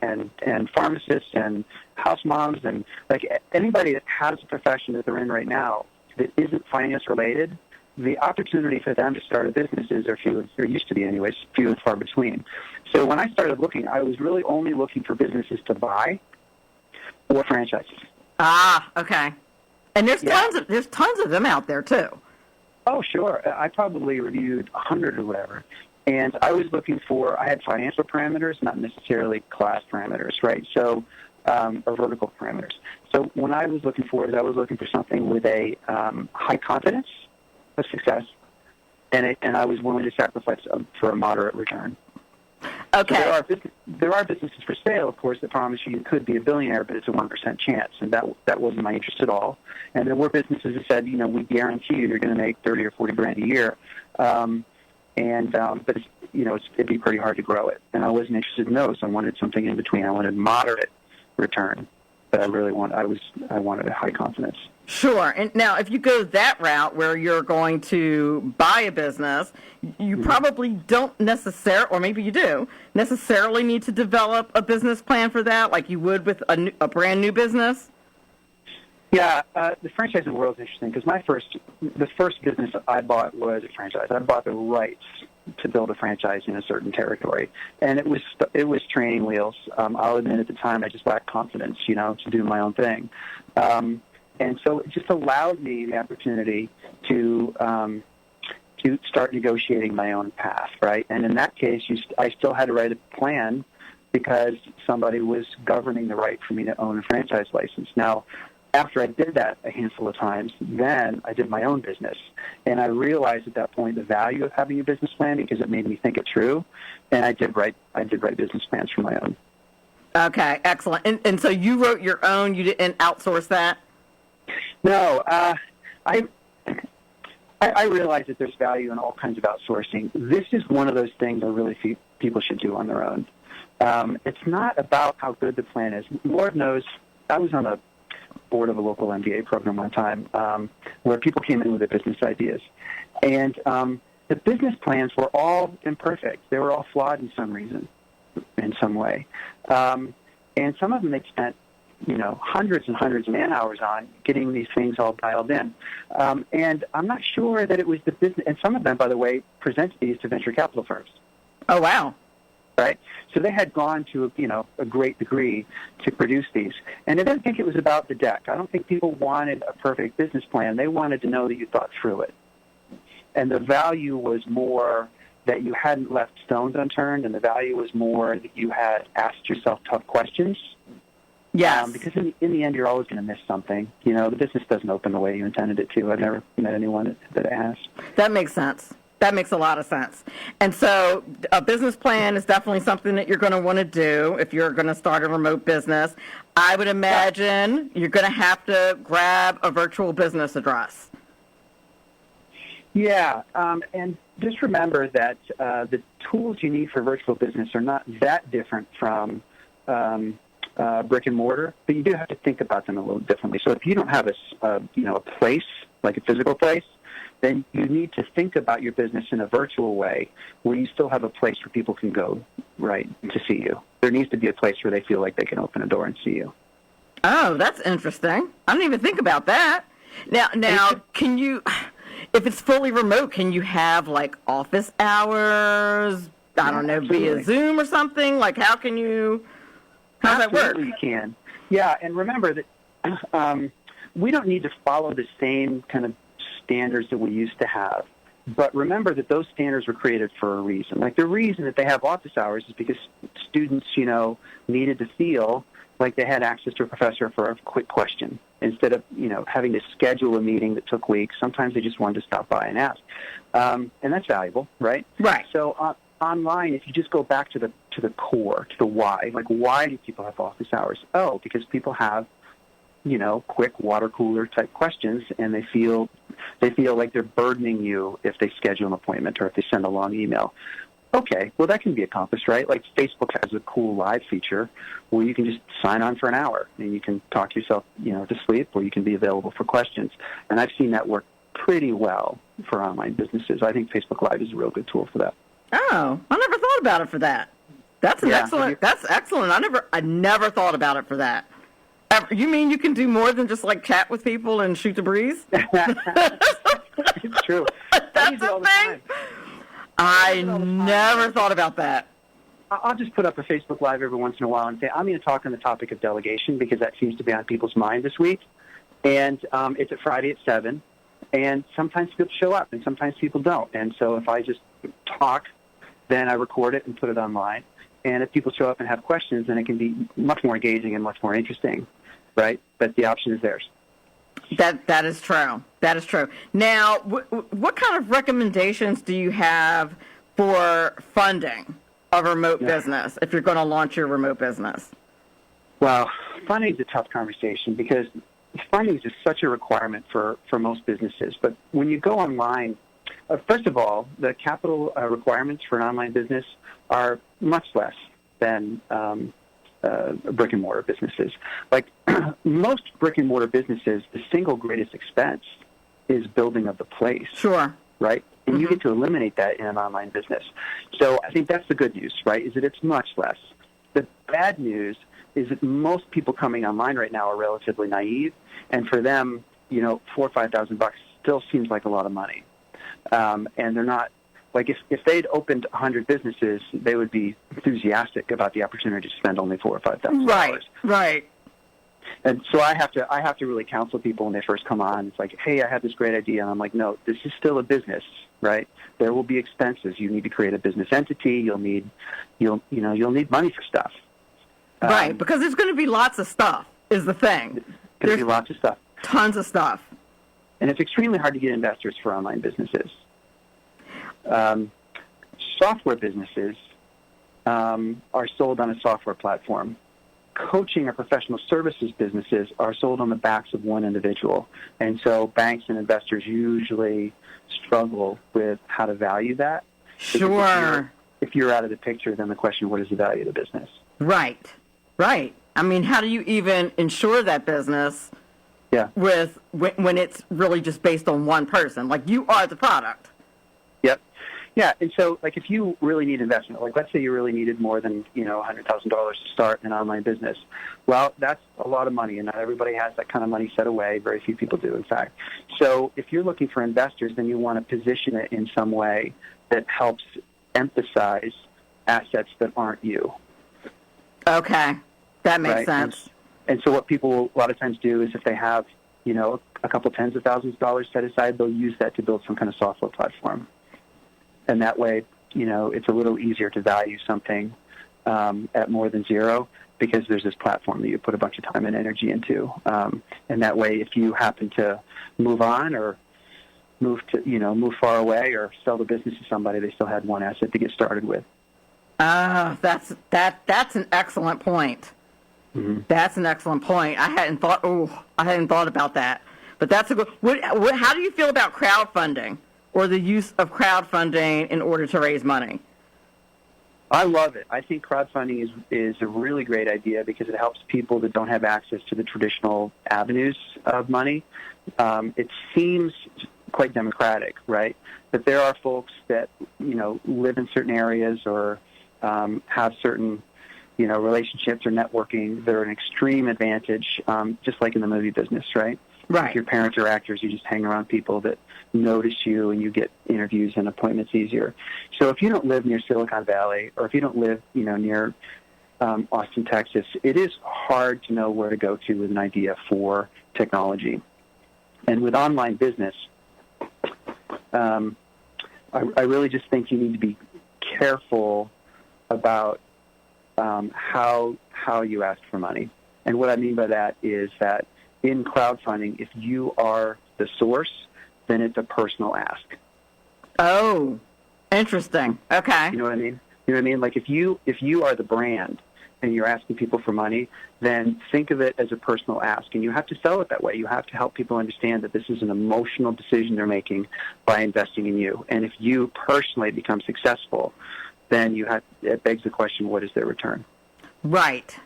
pharmacists and house moms and like anybody that has a profession that they're in right now that isn't finance related, the opportunity for them to start a business used to be anyways, few and far between. So when I started looking, I was really only looking for businesses to buy or franchises. Ah, okay. And there's tons of them out there too. Oh, sure. I probably reviewed 100 or whatever. And I was looking I had financial parameters, not necessarily class parameters, right? So, or vertical parameters. So when I was looking for something with a high confidence of success, and I was willing to sacrifice for a moderate return. Okay. So there are businesses for sale, of course, that promise you could be a billionaire, but it's a 1% chance, and that wasn't my interest at all. And there were businesses that said, we guarantee you're going to make 30 or 40 grand a year, but it'd be pretty hard to grow it. And I wasn't interested in those. I wanted something in between. I wanted moderate return, but I wanted a high confidence. Sure. And now, if you go that route where you're going to buy a business, you probably don't necessarily, or maybe you do, necessarily need to develop a business plan for that like you would with a brand new business? Yeah, the franchising world is interesting because the first business I bought was a franchise. I bought the rights to build a franchise in a certain territory, and it was training wheels. I'll admit at the time I just lacked confidence, to do my own thing. And so it just allowed me the opportunity to start negotiating my own path, right? And in that case, I still had to write a plan because somebody was governing the right for me to own a franchise license. Now, after I did that a handful of times, then I did my own business. And I realized at that point the value of having a business plan because it made me think it through. And I did write business plans for my own. Okay, excellent. And so you wrote your own, you didn't outsource that? No, I realize that there's value in all kinds of outsourcing. This is one of those things I really think people should do on their own. It's not about how good the plan is. Lord knows, I was on the board of a local MBA program one time where people came in with their business ideas. And the business plans were all imperfect. They were all flawed in some way. And some of them they spent hundreds and hundreds of man hours on getting these things all dialed in. And I'm not sure that it was the business, and some of them, by the way, presented these to venture capital firms. Oh, wow. Right? So they had gone to, a great degree to produce these. And I don't think it was about the deck. I don't think people wanted a perfect business plan. They wanted to know that you thought through it. And the value was more that you hadn't left stones unturned, and the value was more that you had asked yourself tough questions. Yes. Because in the end, you're always going to miss something. The business doesn't open the way you intended it to. I've never met anyone that has. That makes sense. That makes a lot of sense. And so a business plan is definitely something that you're going to want to do if you're going to start a remote business. I would imagine you're going to have to grab a virtual business address. Yeah, and just remember that the tools you need for virtual business are not that different from brick and mortar, but you do have to think about them a little differently. So if you don't have a place, like a physical place, then you need to think about your business in a virtual way where you still have a place where people can go, right, to see you. There needs to be a place where they feel like they can open a door and see you. Oh, that's interesting. I didn't even think about that. Now, can you, if it's fully remote, can you have, like, office hours, I don't know, absolutely. via Zoom or something? Like, how's that work? Absolutely, you can. Yeah, and remember that we don't need to follow the same kind of standards that we used to have. But remember that those standards were created for a reason. Like the reason that they have office hours is because students, needed to feel like they had access to a professor for a quick question. Instead of, having to schedule a meeting that took weeks, sometimes they just wanted to stop by and ask. And that's valuable, right? Right. So online, if you just go back to the core, to the why, like why do people have office hours? Oh, because people have, quick water cooler type questions, and they feel like they're burdening you if they schedule an appointment or if they send a long email. Okay, well, that can be accomplished, right? Like Facebook has a cool live feature where you can just sign on for an hour and you can talk yourself, to sleep, or you can be available for questions. And I've seen that work pretty well for online businesses. I think Facebook Live is a real good tool for that. Oh, I never thought about it for that. That's excellent. That's excellent. I never thought about it for that. You mean you can do more than just like chat with people and shoot the breeze? It's true. That's a thing. I never thought about that. I'll just put up a Facebook Live every once in a while and say, I'm going to talk on the topic of delegation because that seems to be on people's mind this week. And it's at Friday at 7. And sometimes people show up and sometimes people don't. And so if I just talk, then I record it and put it online. And if people show up and have questions, then it can be much more engaging and much more interesting, right? But the option is theirs. That is true. That is true. Now, what kind of recommendations do you have for funding a remote business if you're going to launch your remote business? Well, funding is a tough conversation because funding is just such a requirement for most businesses. But when you go online, first of all, the capital requirements for an online business are much less than brick-and-mortar businesses. Like most brick-and-mortar businesses, the single greatest expense is building of the place. Sure. Right? And you get to eliminate that in an online business. So I think that's the good news, right, is that it's much less. The bad news is that most people coming online right now are relatively naive, and for them, $4,000 or $5,000 still seems like a lot of money. And they're not, like if they'd opened 100 businesses, they would be enthusiastic about the opportunity to spend only $4,000 or $5,000. Right. And so I have to really counsel people when they first come on. It's like, hey, I have this great idea, and I'm like, no, this is still a business, right? There will be expenses. You need to create a business entity. You'll need money for stuff. Right, because there's going to be lots of stuff. Is the thing. There's going to be lots of stuff. Tons of stuff. And it's extremely hard to get investors for online businesses. Software businesses are sold on a software platform. Coaching or professional services businesses are sold on the backs of one individual. And so banks and investors usually struggle with how to value that. Sure. If you're out of the picture, then the question, what is the value of the business? Right. I mean, how do you even insure that business when it's really just based on one person? Like, you are the product. Yep. Yeah, and so, like, if you really need investment, like, let's say you really needed more than, $100,000 to start an online business, well, that's a lot of money, and not everybody has that kind of money set away. Very few people do, in fact. So if you're looking for investors, then you want to position it in some way that helps emphasize assets that aren't you. Okay, that makes sense. And so what people a lot of times do is if they have, a couple tens of thousands of dollars set aside, they'll use that to build some kind of software platform. And that way, it's a little easier to value something at more than zero because there's this platform that you put a bunch of time and energy into. And that way, if you happen to move on or move far away or sell the business to somebody, they still had one asset to get started with. That's an excellent point. Mm-hmm. That's an excellent point. I hadn't thought about that. But that's a good. How do you feel about crowdfunding or the use of crowdfunding in order to raise money? I love it. I think crowdfunding is a really great idea because it helps people that don't have access to the traditional avenues of money. It seems quite democratic, right? But there are folks that live in certain areas or have certain relationships or networking that are an extreme advantage, just like in the movie business, right? Right. If your parents are actors, you just hang around people that notice you and you get interviews and appointments easier. So if you don't live near Silicon Valley or if you don't live, near Austin, Texas, it is hard to know where to go to with an idea for technology. And with online business, I really just think you need to be careful about how you ask for money. And what I mean by that is that in crowdfunding, if you are the source, then it's a personal ask. Oh, interesting. Okay. You know what I mean? Like if you are the brand and you're asking people for money, then think of it as a personal ask. And you have to sell it that way. You have to help people understand that this is an emotional decision they're making by investing in you. And if you personally become successful, then it begs the question, what is their return? Right.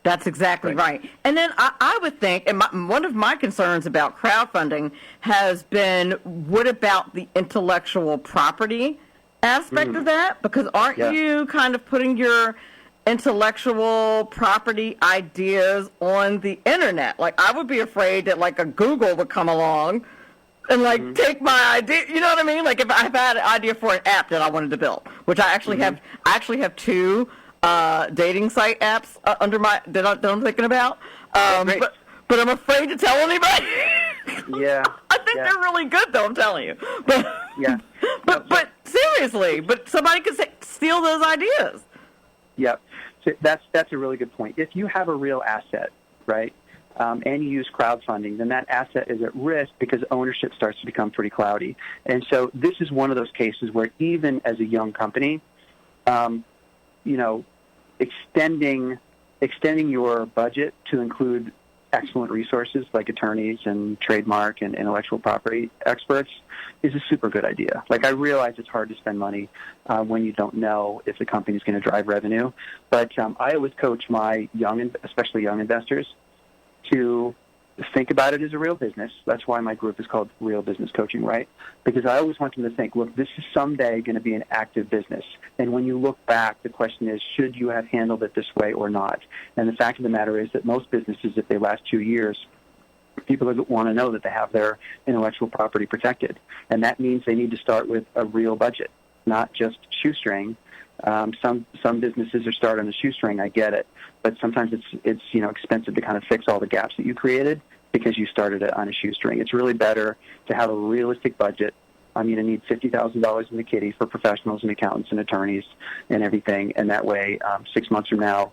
That's exactly right. And then I would think, and one of my concerns about crowdfunding has been, what about the intellectual property aspect of that? Because aren't you kind of putting your intellectual property ideas on the internet? Like, I would be afraid that, like, a Google would come along and, like, take my idea. You know what I mean? Like, if I've had an idea for an app that I wanted to build, which I actually have. I actually have two dating site apps that I'm thinking about. But I'm afraid to tell anybody. Yeah. I think they're really good, though, I'm telling you. But seriously, somebody could steal those ideas. Yep. So that's a really good point. If you have a real asset, right, and you use crowdfunding, then that asset is at risk because ownership starts to become pretty cloudy. And so this is one of those cases where even as a young company, extending your budget to include excellent resources like attorneys and trademark and intellectual property experts is a super good idea. Like, I realize it's hard to spend money when you don't know if the company is going to drive revenue, but I always coach my especially young investors to think about it as a real business. That's why my group is called Real Business Coaching, right? Because I always want them to think, look, this is someday going to be an active business. And when you look back, the question is, should you have handled it this way or not? And the fact of the matter is that most businesses, if they last 2 years, people want to know that they have their intellectual property protected. And that means they need to start with a real budget, not just shoestring. Some businesses are starting on a shoestring, I get it. But sometimes it's expensive to kind of fix all the gaps that you created because you started it on a shoestring. It's really better to have a realistic budget. I'm going to need $50,000 in the kitty for professionals and accountants and attorneys and everything. And that way, 6 months from now,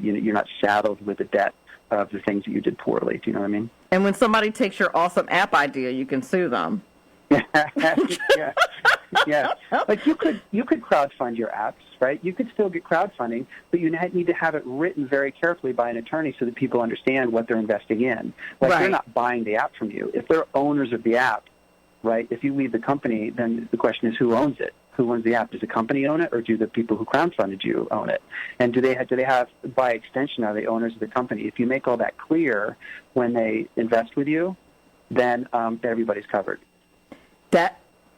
you're not saddled with the debt of the things that you did poorly. Do you know what I mean? And when somebody takes your awesome app idea, you can sue them. Yeah. But you could crowdfund your apps, right? You could still get crowdfunding, but you need to have it written very carefully by an attorney so that people understand what they're investing in. Like, they're not buying the app from you. If they're owners of the app, right, if you leave the company, then the question is, who owns it? Who owns the app? Does the company own it, or do the people who crowdfunded you own it? And do they have, by extension, are they owners of the company? If you make all that clear when they invest with you, then everybody's covered.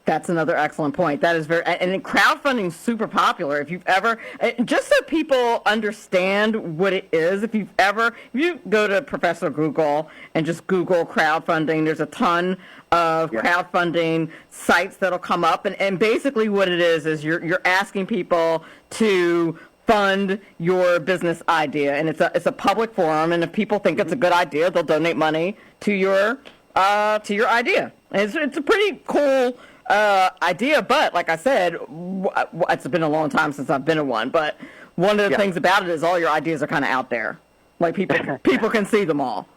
That's another excellent point. That is and crowdfunding is super popular. If you've ever, just so people understand what it is, if you go to Professor Google and just Google crowdfunding, there's a ton of crowdfunding sites that'll come up, and basically what it is you're asking people to fund your business idea, and it's a public forum, and if people think it's a good idea, they'll donate money to your idea. And it's a pretty cool idea, but like I said, it's been a long time since I've been in one, but one of the things about it is all your ideas are kind of out there. Like, people can see them all.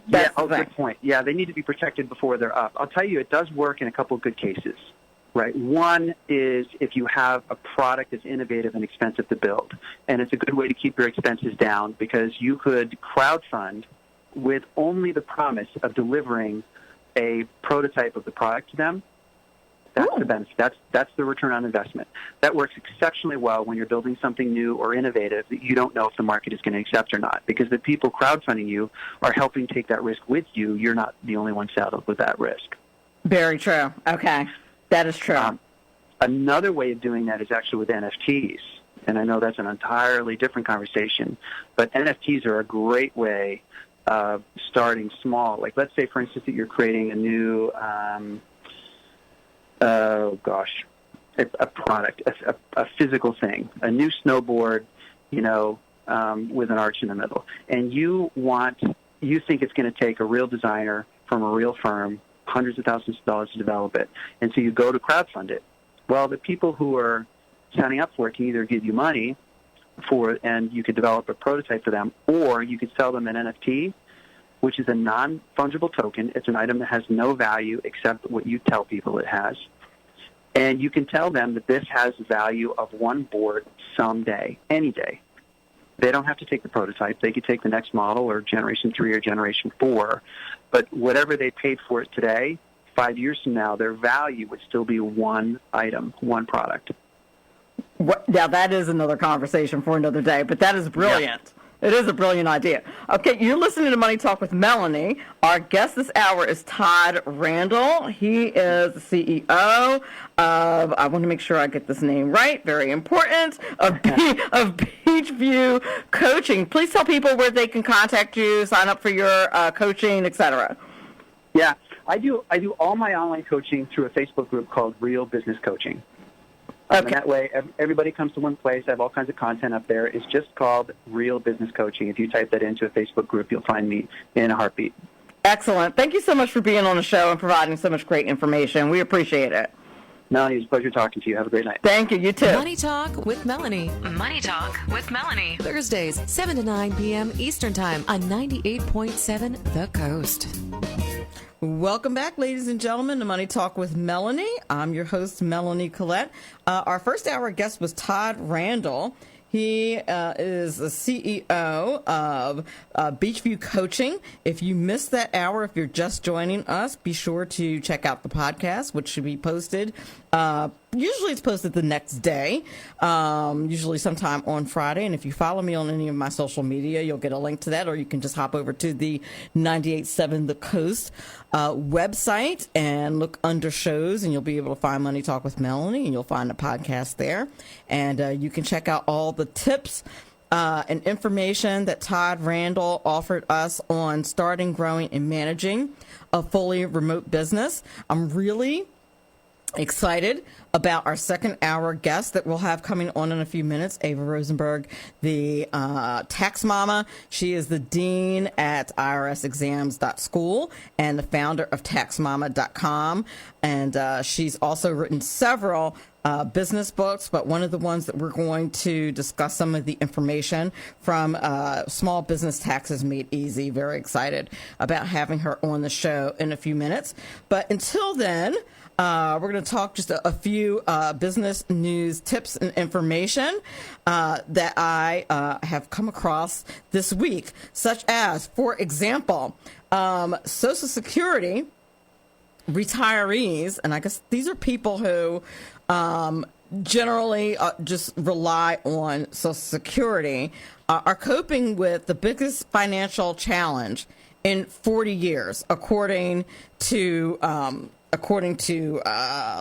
Good point. Yeah, they need to be protected before they're up. I'll tell you, it does work in a couple of good cases, right? One is if you have a product that's innovative and expensive to build, and it's a good way to keep your expenses down because you could crowdfund with only the promise of delivering a prototype of the product to them. That's the benefit. That's the return on investment. That works exceptionally well when you're building something new or innovative that you don't know if the market is going to accept or not, because the people crowdfunding you are helping take that risk with you. You're not the only one saddled with that risk. Very true. Okay. That is true. Another way of doing that is actually with NFTs, and I know that's an entirely different conversation, but NFTs are a great way of starting small. Like, let's say, for instance, that you're creating a new a product, a physical thing, a new snowboard, with an arch in the middle. And you think it's going to take a real designer from a real firm, hundreds of thousands of dollars to develop it. And so you go to crowdfund it. Well, the people who are signing up for it can either give you money and you could develop a prototype for them, or you could sell them an NFT, which is a non-fungible token. It's an item that has no value except what you tell people it has. And you can tell them that this has value of one board someday, any day. They don't have to take the prototype. They could take the next model or Generation 3 or Generation 4. But whatever they paid for it today, 5 years from now, their value would still be one item, one product. Now, that is another conversation for another day, but that is brilliant. Yeah. It is a brilliant idea. Okay, you're listening to Money Talk with Melanie. Our guest this hour is Todd Randall. He is the CEO of, I want to make sure I get this name right, very important, of Beachview Coaching. Please tell people where they can contact you, sign up for your coaching, etc. Yeah, I do all my online coaching through a Facebook group called Real Business Coaching. Okay. And that way, everybody comes to one place. I have all kinds of content up there. It's just called Real Business Coaching. If you type that into a Facebook group, you'll find me in a heartbeat. Excellent. Thank you so much for being on the show and providing so much great information. We appreciate it. Melanie, it's a pleasure talking to you. Have a great night. Thank you. You too. Money Talk with Melanie. Money Talk with Melanie. Thursdays, 7 to 9 p.m. Eastern Time on 98.7 The Coast. Welcome back, ladies and gentlemen, to Money Talk with Melanie. I'm your host, Melanie Collette. Our first hour guest was Todd Randall. He is the CEO of Beachview Coaching. If you missed that hour, if you're just joining us, be sure to check out the podcast, which should be posted. Usually it's posted the next day, usually sometime on Friday. And if you follow me on any of my social media, you'll get a link to that, or you can just hop over to the 98.7 The Coast website and look under shows, and you'll be able to find Money Talk with Melanie, and you'll find the podcast there. And you can check out all the tips and information that Todd Randall offered us on starting, growing, and managing a fully remote business. I'm really excited about our second hour guest that we'll have coming on in a few minutes, Ava Rosenberg, the TaxMama. She is the dean at irsexams.school and the founder of TaxMama.com. And she's also written several business books, but one of the ones that we're going to discuss some of the information from Small Business Taxes Made Easy. Very excited about having her on the show in a few minutes. But until then, we're going to talk just a few business news tips and information that I have come across this week, such as, for example, Social Security retirees, and I guess these are people who generally just rely on Social Security, are coping with the biggest financial challenge in 40 years, according to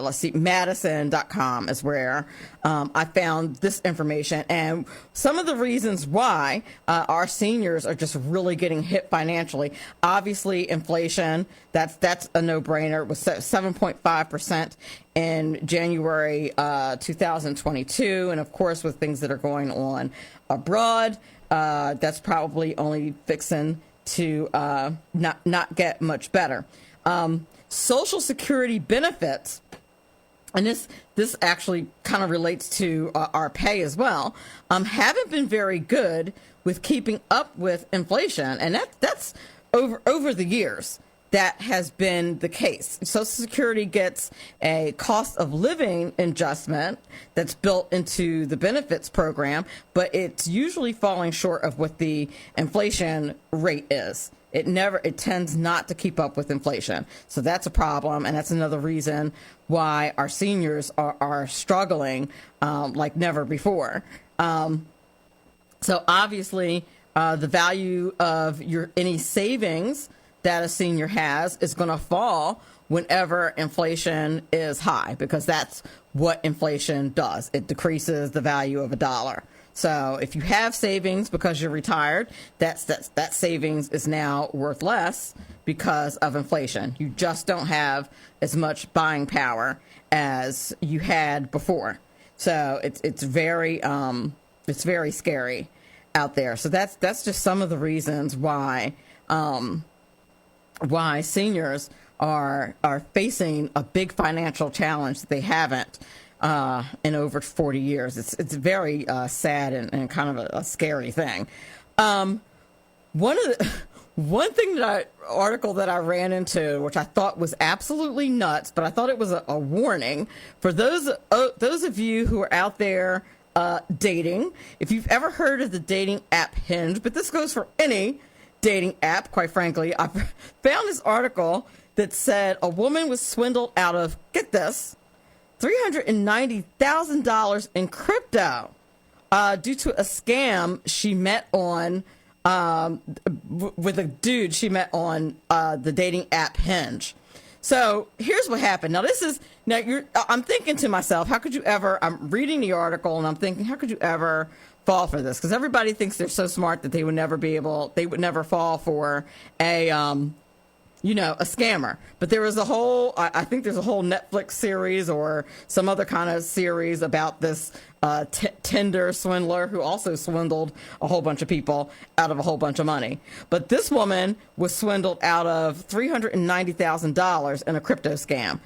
let's see, Madison.com is where I found this information. And some of the reasons why our seniors are just really getting hit financially. Obviously, inflation, that's a no-brainer. It was 7.5% in January 2022. And, of course, with things that are going on abroad, that's probably only fixing to not get much better. Social Security benefits, and this actually kind of relates to our pay as well, haven't been very good with keeping up with inflation, and that's over the years. That has been the case. Social Security gets a cost of living adjustment that's built into the benefits program, but it's usually falling short of what the inflation rate is. It tends not to keep up with inflation. So that's a problem, and that's another reason why our seniors are struggling like never before. So obviously, the value of any savings that a senior has is going to fall whenever inflation is high, because that's what inflation does. It decreases the value of a dollar. So if you have savings because you're retired, that savings is now worth less because of inflation. You just don't have as much buying power as you had before. So it's very scary out there. So that's just some of the reasons why seniors are facing a big financial challenge that they haven't in over 40 years. It's very sad and kind of a scary thing. One thing article that I ran into, which I thought was absolutely nuts, but I thought it was a warning for those of you who are out there dating. If you've ever heard of the dating app Hinge, but this goes for any dating app, quite frankly, I found this article that said a woman was swindled out of, get this, $390,000 in crypto due to a scam she met on with a dude she met on the dating app Hinge. So here's what happened. I'm thinking to myself, how could you ever? I'm reading the article and I'm thinking, how could you ever fall for this? Because everybody thinks they're so smart that they would never fall for a scammer. But there was I think there's a whole Netflix series or some other kind of series about this Tinder swindler who also swindled a whole bunch of people out of a whole bunch of money. But this woman was swindled out of $390,000 in a crypto scam.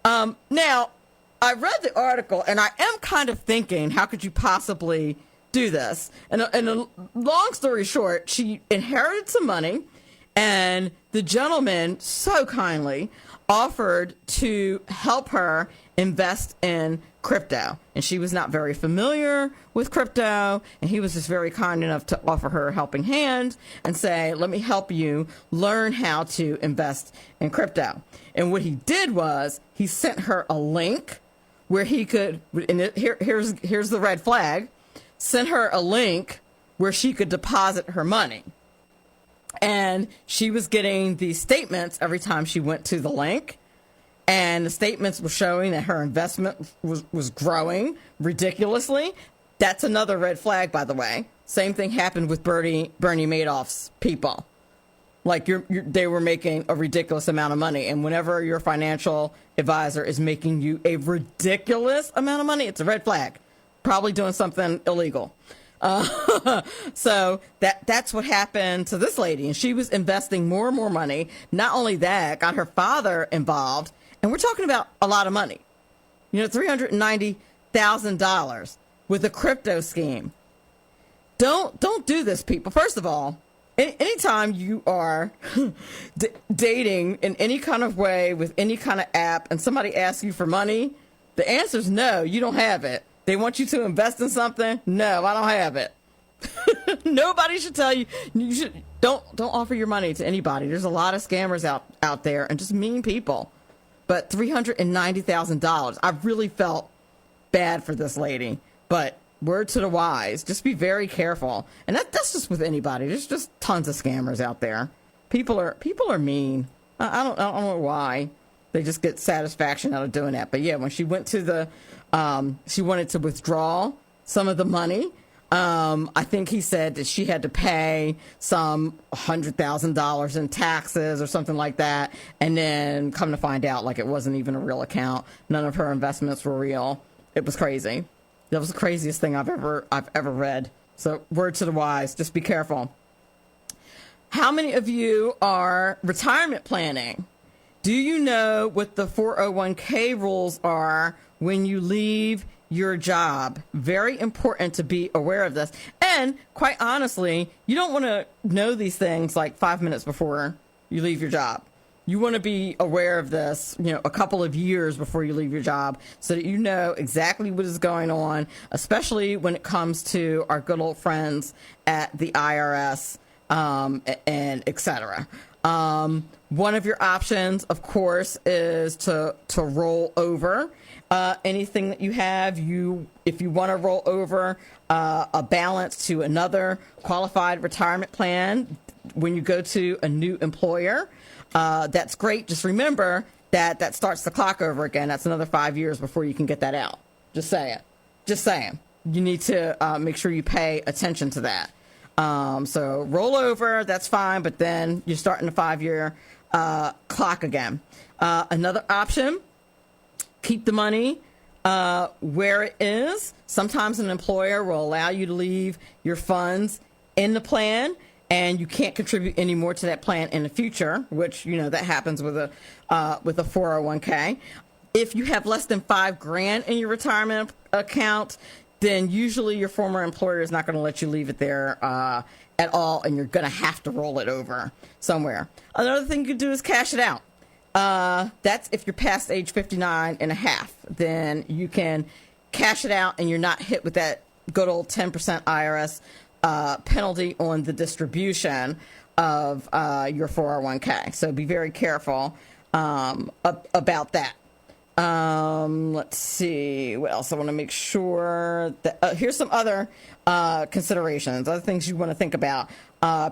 Now, I read the article and I am kind of thinking, how could you possibly do this? And a long story short, she inherited some money. And the gentleman so kindly offered to help her invest in crypto. And she was not very familiar with crypto. And he was just very kind enough to offer her a helping hand and say, let me help you learn how to invest in crypto. And what he did was he sent her a link where he could, and here's the red flag, sent her a link where she could deposit her money. And she was getting these statements every time she went to the link. And the statements were showing that her investment was growing ridiculously. That's another red flag, by the way. Same thing happened with Bernie Madoff's people. Like they were making a ridiculous amount of money. And whenever your financial advisor is making you a ridiculous amount of money, it's a red flag. Probably doing something illegal. So that's what happened to this lady. And she was investing more and more money. Not only that, got her father involved. And we're talking about a lot of money. $390,000 with a crypto scheme. Don't do this, people. First of all, anytime you are dating in any kind of way with any kind of app and somebody asks you for money, the answer is no, you don't have it. They want you to invest in something? No, I don't have it. Nobody should tell you. Don't offer your money to anybody. There's a lot of scammers out there and just mean people. But $390,000. I really felt bad for this lady. But word to the wise, just be very careful. And that's just with anybody. There's just tons of scammers out there. People are mean. I don't know why. They just get satisfaction out of doing that. But yeah, when she went to she wanted to withdraw some of the money. I think he said that she had to pay some $100,000 in taxes or something like that. And then come to find out, like, it wasn't even a real account. None of her investments were real. It was crazy. That was the craziest thing I've ever read. So word to the wise, just be careful. How many of you are retirement planning? Do you know what the 401k rules are when you leave your job? Very important to be aware of this. And quite honestly, you don't want to know these things like 5 minutes before you leave your job. You want to be aware of this, a couple of years before you leave your job so that you know exactly what is going on, especially when it comes to our good old friends at the IRS, and et cetera. One of your options, of course, is to roll over anything that you have. If you want to roll over a balance to another qualified retirement plan when you go to a new employer, that's great. Just remember that starts the clock over again. That's another 5 years before you can get that out. Just saying. You need to make sure you pay attention to that. So roll over, that's fine, but then you're starting a 5-year clock again. Another option, keep the money where it is. Sometimes an employer will allow you to leave your funds in the plan, and you can't contribute any more to that plan in the future, which, that happens with a 401k. If you have less than $5,000 in your retirement account, then usually your former employer is not going to let you leave it there at all, and you're going to have to roll it over somewhere. Another thing you could do is cash it out. That's if you're past age 59 and a half, then you can cash it out and you're not hit with that good old 10% IRS penalty on the distribution of your 401k. So be very careful about that. Let's see what else I want to make sure that here's some other considerations, other things you want to think about.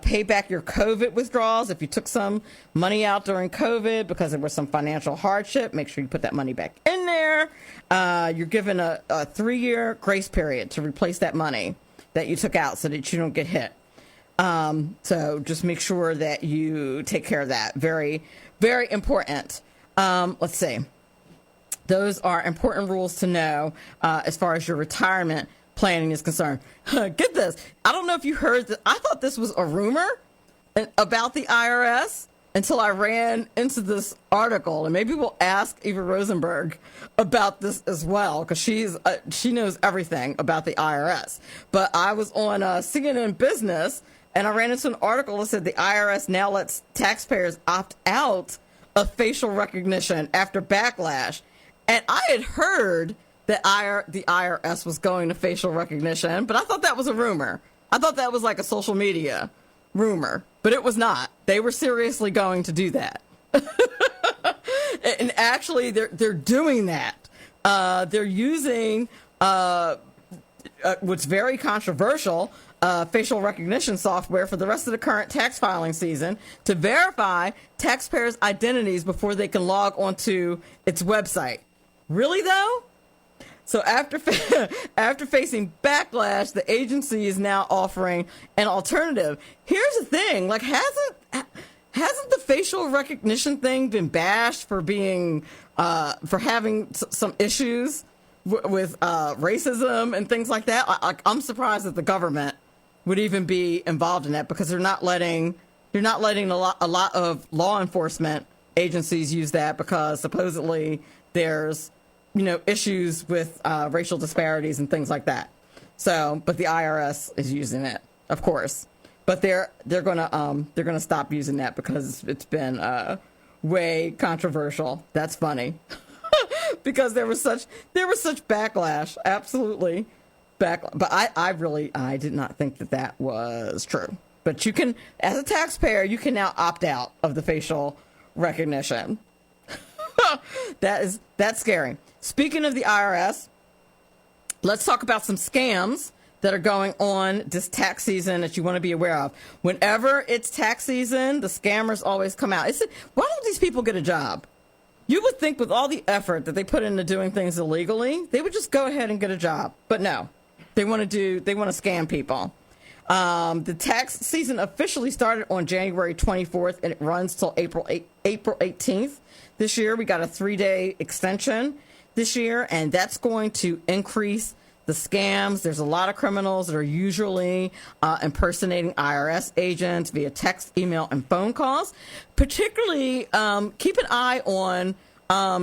Pay back your COVID withdrawals. If you took some money out during COVID because there was some financial hardship, make sure you put that money back in there. You're given a 3-year grace period to replace that money that you took out so that you don't get hit. So just make sure that you take care of that. Very, very important. Let's see. Those are important rules to know as far as your retirement planning is concerned. Get this. I don't know if you heard that. I thought this was a rumor about the IRS until I ran into this article. And maybe we'll ask Eva Rosenberg about this as well, because she knows everything about the IRS. But I was on CNN Business, and I ran into an article that said the IRS now lets taxpayers opt out of facial recognition after backlash. And I had heard that the IRS was going to facial recognition, but I thought that was a rumor. I thought that was like a social media rumor, but it was not. They were seriously going to do that. And actually, they're doing that. They're using what's very controversial, facial recognition software for the rest of the current tax filing season to verify taxpayers' identities before they can log onto its website. Really, though? So after facing backlash, the agency is now offering an alternative. Here's the thing: like, hasn't the facial recognition thing been bashed for being for having some issues with racism and things like that? I'm surprised that the government would even be involved in that, because they're not letting a lot of law enforcement agencies use that, because supposedly there's issues with racial disparities and things like that. So, but the IRS is using it, of course. But they're gonna stop using that because it's been way controversial. That's funny. Because there was such backlash, absolutely backlash. But I did not think that was true. But you can, as a taxpayer, you can now opt out of the facial recognition. That's scary. Speaking of the IRS, let's talk about some scams that are going on this tax season that you want to be aware of. Whenever it's tax season, the scammers always come out. Why don't these people get a job? You would think with all the effort that they put into doing things illegally, they would just go ahead and get a job. But no, they want to scam people. The tax season officially started on January 24th, and it runs till April 18th. This year, we got a 3-day extension this year, and that's going to increase the scams. There's a lot of criminals that are usually impersonating IRS agents via text, email, and phone calls. Particularly, keep an eye on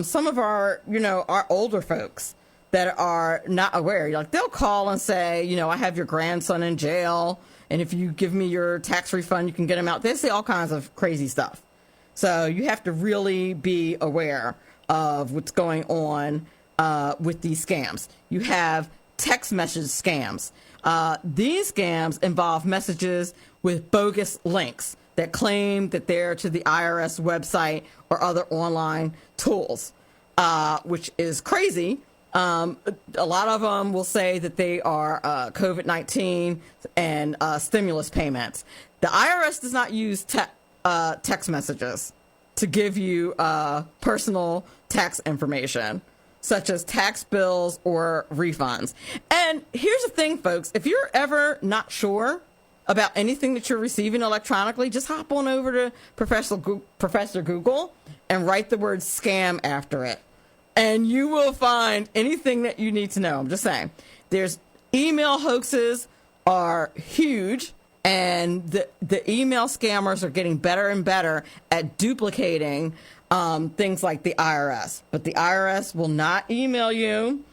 some of our older folks that are not aware. Like, they'll call and say, I have your grandson in jail, and if you give me your tax refund, you can get him out. They say all kinds of crazy stuff. So you have to really be aware of what's going on with these scams. You have text message scams. These scams involve messages with bogus links that claim that they're to the IRS website or other online tools, which is crazy. A lot of them will say that they are COVID-19 and stimulus payments. The IRS does not use text messages to give you personal tax information, such as tax bills or refunds. And here's the thing, folks. If you're ever not sure about anything that you're receiving electronically, just hop on over to Professor Google and write the word scam after it, and you will find anything that you need to know. I'm just saying. There's email hoaxes are huge. And the email scammers are getting better and better at duplicating things like the IRS. But the IRS will not email you.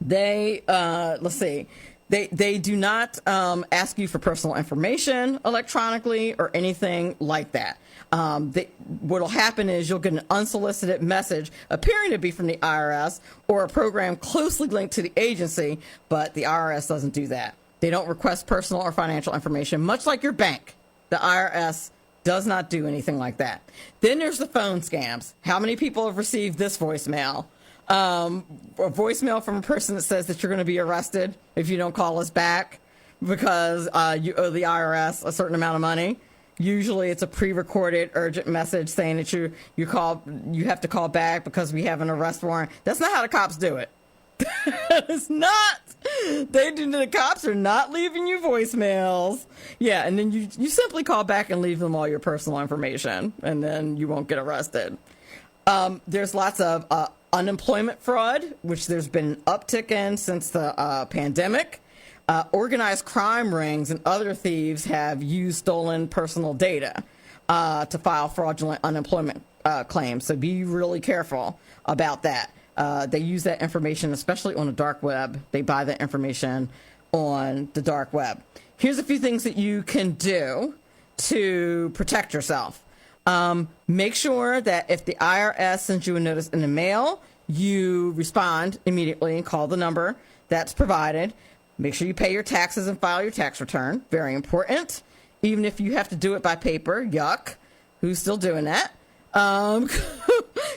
They do not ask you for personal information electronically or anything like that. What will happen is you'll get an unsolicited message appearing to be from the IRS or a program closely linked to the agency, but the IRS doesn't do that. They don't request personal or financial information, much like your bank. The IRS Does not do anything like that. Then there's the phone scams. How many people have received this voicemail? A voicemail from a person that says that you're going to be arrested if you don't call us back because you owe the IRS a certain amount of money. Usually it's a pre-recorded urgent message saying that you have to call back because we have an arrest warrant. That's not how the cops do it. It's not. The cops are not leaving you voicemails. Yeah, and then you simply call back and leave them all your personal information, and then you won't get arrested. There's lots of unemployment fraud, which there's been an uptick in since the pandemic. Organized crime rings and other thieves have used stolen personal data to file fraudulent unemployment claims. So be really careful about that. They use that information, especially on the dark web. They buy that information on the dark web. Here's a few things that you can do to protect yourself. Make sure that if the IRS sends you a notice in the mail, you respond immediately and call the number that's provided. Make sure you pay your taxes and file your tax return. Very important. Even if you have to do it by paper, yuck. Who's still doing that?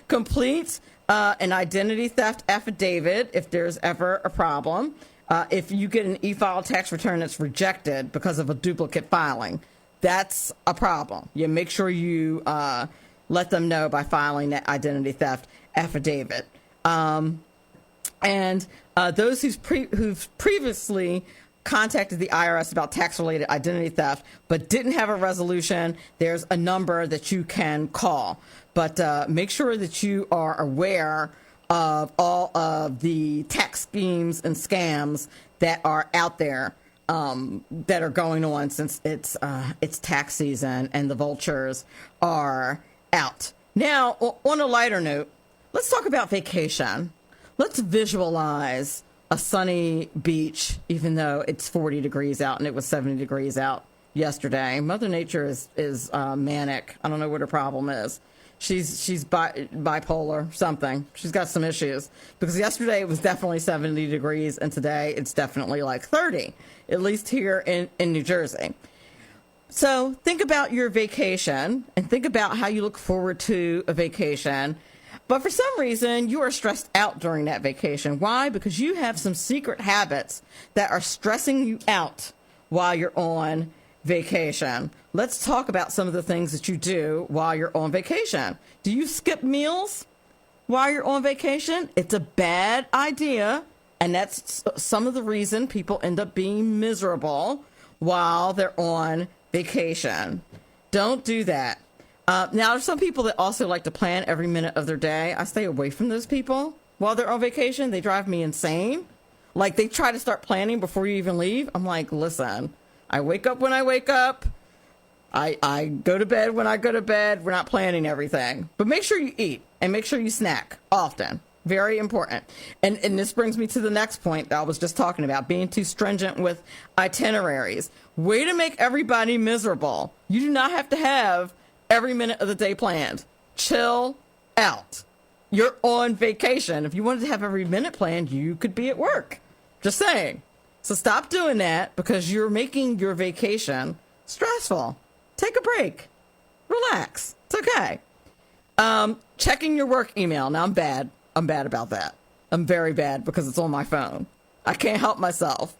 Complete an identity theft affidavit if there's ever a problem. If you get an e-file tax return that's rejected because of a duplicate filing, that's a problem. You make sure you let them know by filing that identity theft affidavit. And those who've previously contacted the IRS about tax-related identity theft but didn't have a resolution, there's a number that you can call. But make sure that you are aware of all of the tax schemes and scams that are out there that are going on since it's tax season and the vultures are out. Now, on a lighter note, let's talk about vacation. Let's visualize a sunny beach, even though it's 40 degrees out and it was 70 degrees out yesterday. Mother Nature is manic. I don't know what her problem is. She's bipolar, something. She's got some issues. Because yesterday it was definitely 70 degrees, and today it's definitely like 30, at least here in New Jersey. So think about your vacation and think about how you look forward to a vacation. But for some reason, you are stressed out during that vacation. Why? Because you have some secret habits that are stressing you out while you're on vacation. Let's talk about some of the things that you do while you're on vacation. Do you skip meals while you're on vacation? It's a bad idea, and that's some of the reason people end up being miserable while they're on vacation. Don't do that. Now, there's some people that also like to plan every minute of their day. I stay away from those people while they're on vacation. They drive me insane. Like, they try to start planning before you even leave. I'm like, listen, I wake up when I wake up. I go to bed when I go to bed. We're not planning everything. But make sure you eat and make sure you snack often. Very important. And this brings me to the next point that I was just talking about, being too stringent with itineraries. Way to make everybody miserable. You do not have to have every minute of the day planned. Chill out. You're on vacation. If you wanted to have every minute planned, you could be at work. Just saying. So stop doing that because you're making your vacation stressful. Take a break. Relax. It's okay. Checking your work email. Now, I'm bad. I'm bad about that. I'm very bad because it's on my phone. I can't help myself.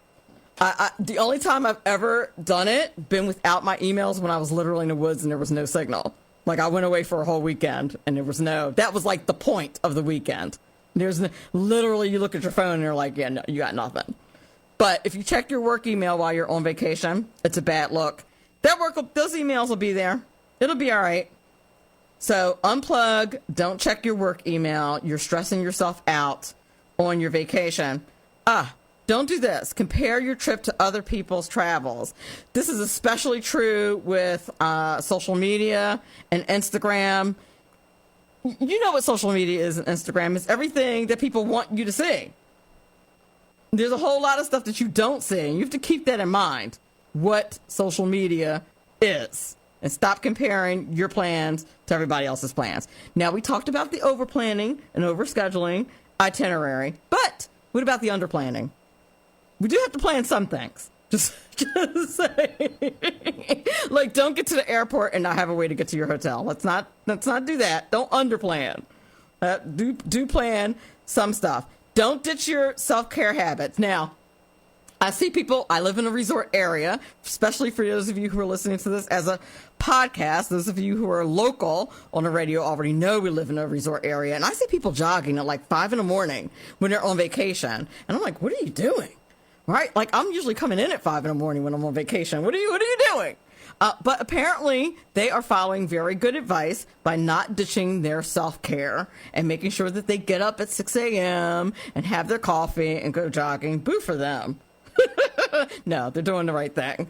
The only time I've ever done it, been without my emails, when I was literally in the woods and there was no signal. Like, I went away for a whole weekend and there was that was like the point of the weekend. Literally, you look at your phone and you're like, yeah, no, you got nothing. But if you check your work email while you're on vacation, it's a bad look. Those emails will be there. It'll be all right. So unplug. Don't check your work email. You're stressing yourself out on your vacation. Don't do this. Compare your trip to other people's travels. This is especially true with social media and Instagram. You know what social media is and Instagram. It's everything that people want you to see. There's a whole lot of stuff that you don't see, and you have to keep that in mind, what social media is. And stop comparing your plans to everybody else's plans. Now, we talked about the over-planning and over-scheduling itinerary, but what about the under-planning? We do have to plan some things. Just say, like, don't get to the airport and not have a way to get to your hotel. Let's not do that. Don't underplan. Do plan some stuff. Don't ditch your self-care habits. Now, I see people, I live in a resort area, especially for those of you who are listening to this as a podcast. Those of you who are local on the radio already know we live in a resort area. And I see people jogging at like 5 a.m. when they're on vacation. And I'm like, what are you doing? Right? Like, I'm usually coming in at 5 a.m. when I'm on vacation. What are you doing? But apparently they are following very good advice by not ditching their self-care and making sure that they get up at 6 a.m. and have their coffee and go jogging. Boo for them. No, they're doing the right thing.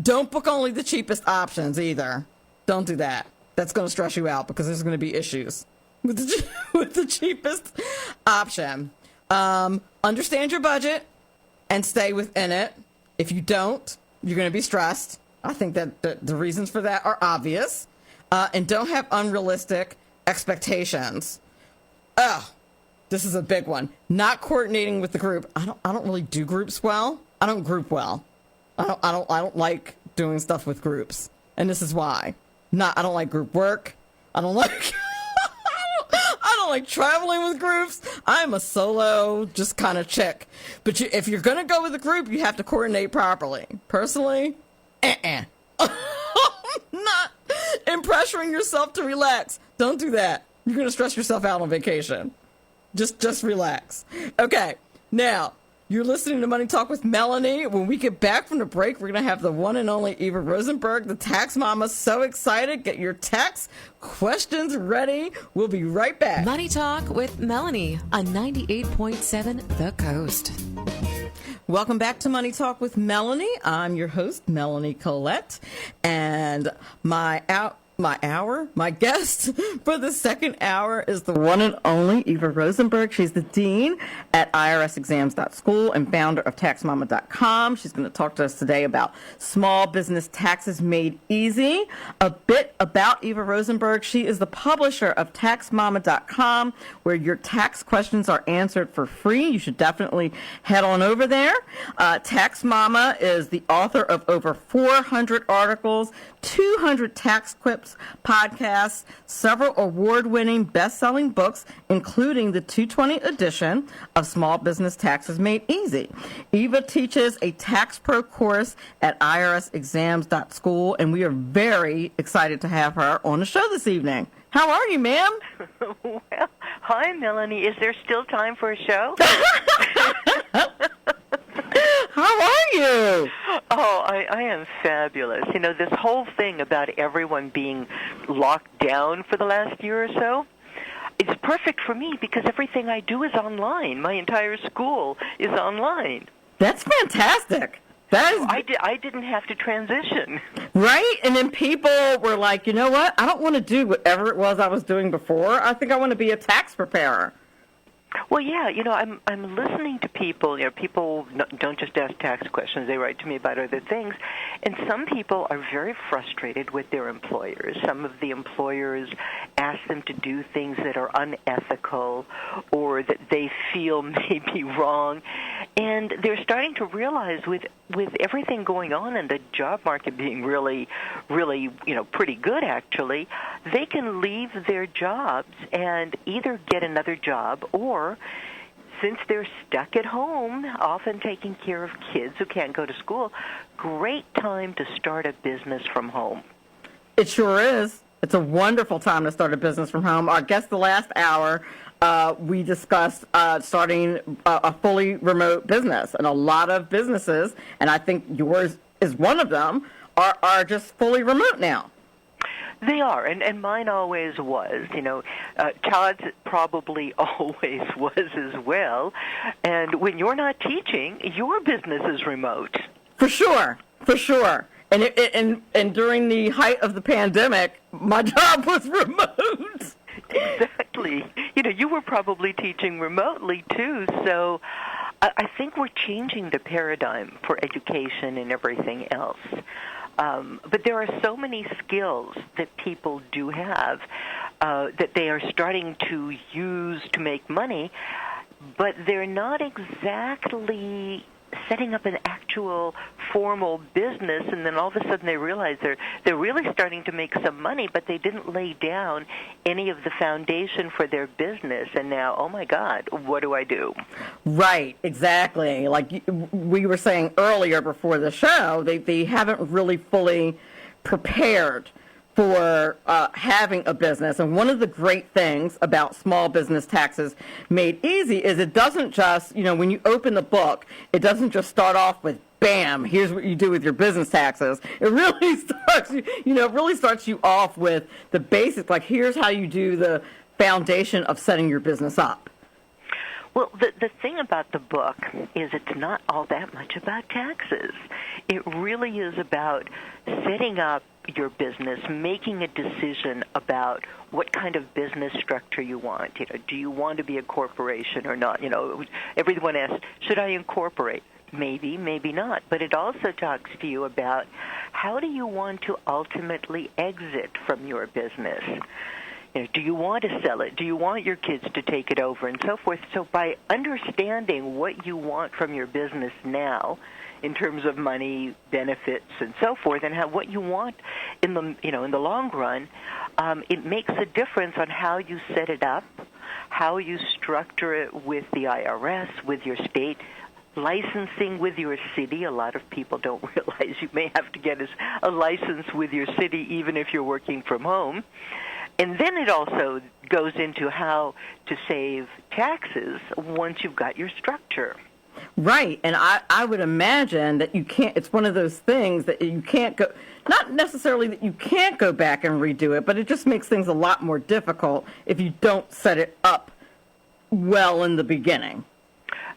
Don't book only the cheapest options either. Don't do that. That's going to stress you out because there's going to be issues with the cheapest option. Understand your budget and stay within it. If you don't, you're going to be stressed. I think that the reasons for that are obvious. And don't have unrealistic expectations. This is a big one. Not coordinating with the group. I don't really do groups well. I don't group well. I don't like doing stuff with groups. And this is why. I don't like group work. I don't like traveling with groups. I'm a solo just kind of chick. But if you're going to go with a group, you have to coordinate properly. Personally, not and pressuring yourself to relax. Don't do that. You're going to stress yourself out on vacation. Just relax. Okay, now, you're listening to Money Talk with Melanie. When we get back from the break, we're going to have the one and only Eva Rosenberg, the Tax Mama. So excited. Get your tax questions ready. We'll be right back. Money Talk with Melanie on 98.7 The Coast. Welcome back to Money Talk with Melanie. I'm your host, Melanie Collette, and my guest for the second hour is the one and only Eva Rosenberg. She's the dean at irsexams.school and founder of TaxMama.com. She's going to talk to us today about small business taxes made easy. A bit about Eva Rosenberg. She is the publisher of TaxMama.com, where your tax questions are answered for free. You should definitely head on over there. Tax Mama is the author of over 400 articles, 200 tax quips, podcasts, several award-winning best-selling books, including the 220 edition of Small Business Taxes Made Easy. Eva teaches a Tax Pro course at irsexams.school, and we are very excited to have her on the show this evening. How are you, ma'am? Well, hi, Melanie. Is there still time for a show? How are you? Oh, I am fabulous. You know, this whole thing about everyone being locked down for the last year or so, it's perfect for me because everything I do is online. My entire school is online. That's fantastic. I didn't have to transition. Right? And then people were like, you know what? I don't want to do whatever it was I was doing before. I think I want to be a tax preparer. Well, yeah, you know, I'm listening to people. You know, people don't just ask tax questions; they write to me about other things. And some people are very frustrated with their employers. Some of the employers ask them to do things that are unethical or that they feel may be wrong. And they're starting to realize with everything going on and the job market being really, you know, pretty good actually, they can leave their jobs and either get another job or, since they're stuck at home, often taking care of kids who can't go to school, great time to start a business from home. It sure is. It's a wonderful time to start a business from home. Our guest the last hour, we discussed starting a fully remote business. And a lot of businesses, and I think yours is one of them, are just fully remote now. They are, and mine always was. You know, Todd's probably always was as well. And when you're not teaching, your business is remote. For sure. And during the height of the pandemic, my job was remote. Exactly. You know, you were probably teaching remotely too. So I think we're changing the paradigm for education and everything else. But there are so many skills that people do have that they are starting to use to make money, but they're not exactly setting up an actual formal business, and then all of a sudden they realize they're really starting to make some money, but they didn't lay down any of the foundation for their business, and now, oh my God, what do I do? Right, exactly. Like we were saying earlier before the show, they haven't really fully prepared for having a business. And one of the great things about Small Business Taxes Made Easy is it doesn't just, when you open the book, it doesn't just start off with, bam, here's what you do with your business taxes. It really starts you off with the basics, like here's how you do the foundation of setting your business up. Well, the thing about the book is it's not all that much about taxes. It really is about setting up your business, making a decision about what kind of business structure you want. Do you want to be a corporation or not? Everyone asks, should I incorporate? Maybe, maybe not. But it also talks to you about how do you want to ultimately exit from your business? Do you want to sell it? Do you want your kids to take it over and so forth? So by understanding what you want from your business now, in terms of money, benefits, and so forth, and what you want in the long run, it makes a difference on how you set it up, how you structure it with the IRS, with your state, licensing with your city. A lot of people don't realize you may have to get a license with your city even if you're working from home. And then it also goes into how to save taxes once you've got your structure. Right, and I would imagine that you can't, it's one of those things that you can't go, not necessarily that you can't go back and redo it, but it just makes things a lot more difficult if you don't set it up well in the beginning.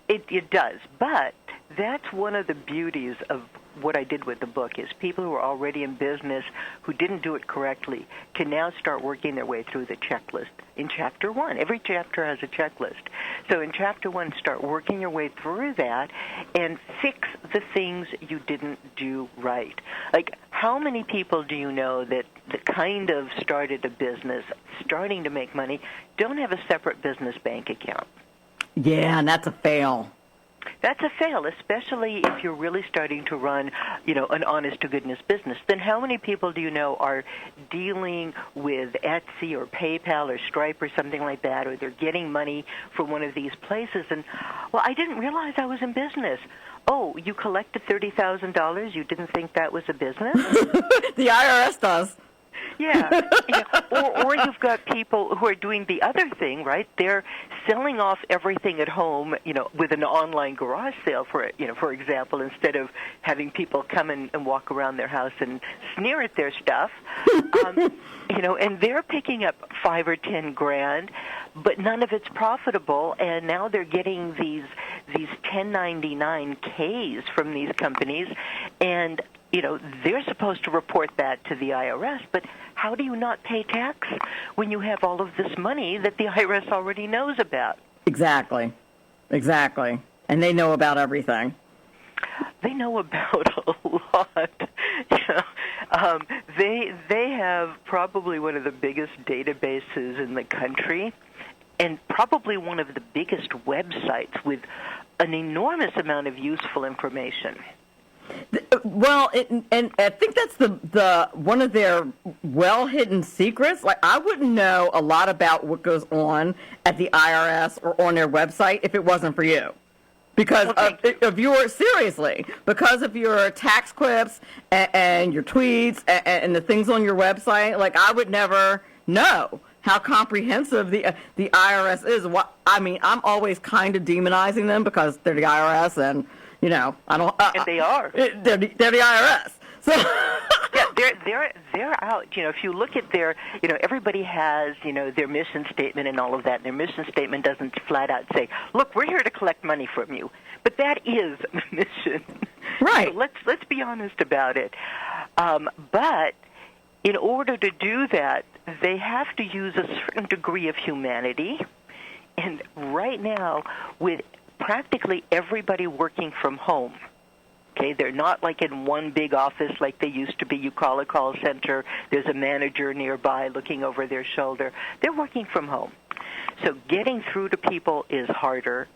It does, but that's one of the beauties of what I did with the book is people who are already in business who didn't do it correctly can now start working their way through the checklist. In Chapter 1, every chapter has a checklist. So in Chapter 1, start working your way through that and fix the things you didn't do right. Like, how many people do you know that kind of started a business, starting to make money, don't have a separate business bank account? Yeah, and that's a fail. That's a fail, especially if you're really starting to run, an honest-to-goodness business. Then how many people do you know are dealing with Etsy or PayPal or Stripe or something like that, or they're getting money from one of these places, and, well, I didn't realize I was in business. Oh, you collected $30,000? You didn't think that was a business? The IRS does. Yeah. Or you've got people who are doing the other thing, right? They're selling off everything at home, with an online garage sale, for example, instead of having people come and walk around their house and sneer at their stuff. And they're picking up $5 or $10 grand, but none of it's profitable, and now they're getting these 1099-Ks from these companies, and they're supposed to report that to the IRS, but how do you not pay tax when you have all of this money that the IRS already knows about? Exactly. And they know about everything. They know about a lot. They have probably one of the biggest databases in the country, and probably one of the biggest websites with an enormous amount of useful information. Well, and I think that's the one of their well-hidden secrets. Like, I wouldn't know a lot about what goes on at the IRS or on their website if it wasn't for you. Because of your tax clips and your tweets and the things on your website. Like, I would never know how comprehensive the IRS is. I'm always kind of demonizing them because they're the IRS and, I don't. And they are. They're the IRS. So yeah, they're out. If you look at their, everybody has, their mission statement and all of that. And their mission statement doesn't flat out say, "Look, we're here to collect money from you," but that is the mission. Right. So let's be honest about it. But in order to do that, they have to use a certain degree of humanity. And right now, with practically everybody working from home, okay, they're not like in one big office like they used to be. You call a call center, there's a manager nearby looking over their shoulder. They're working from home. So getting through to people is harder.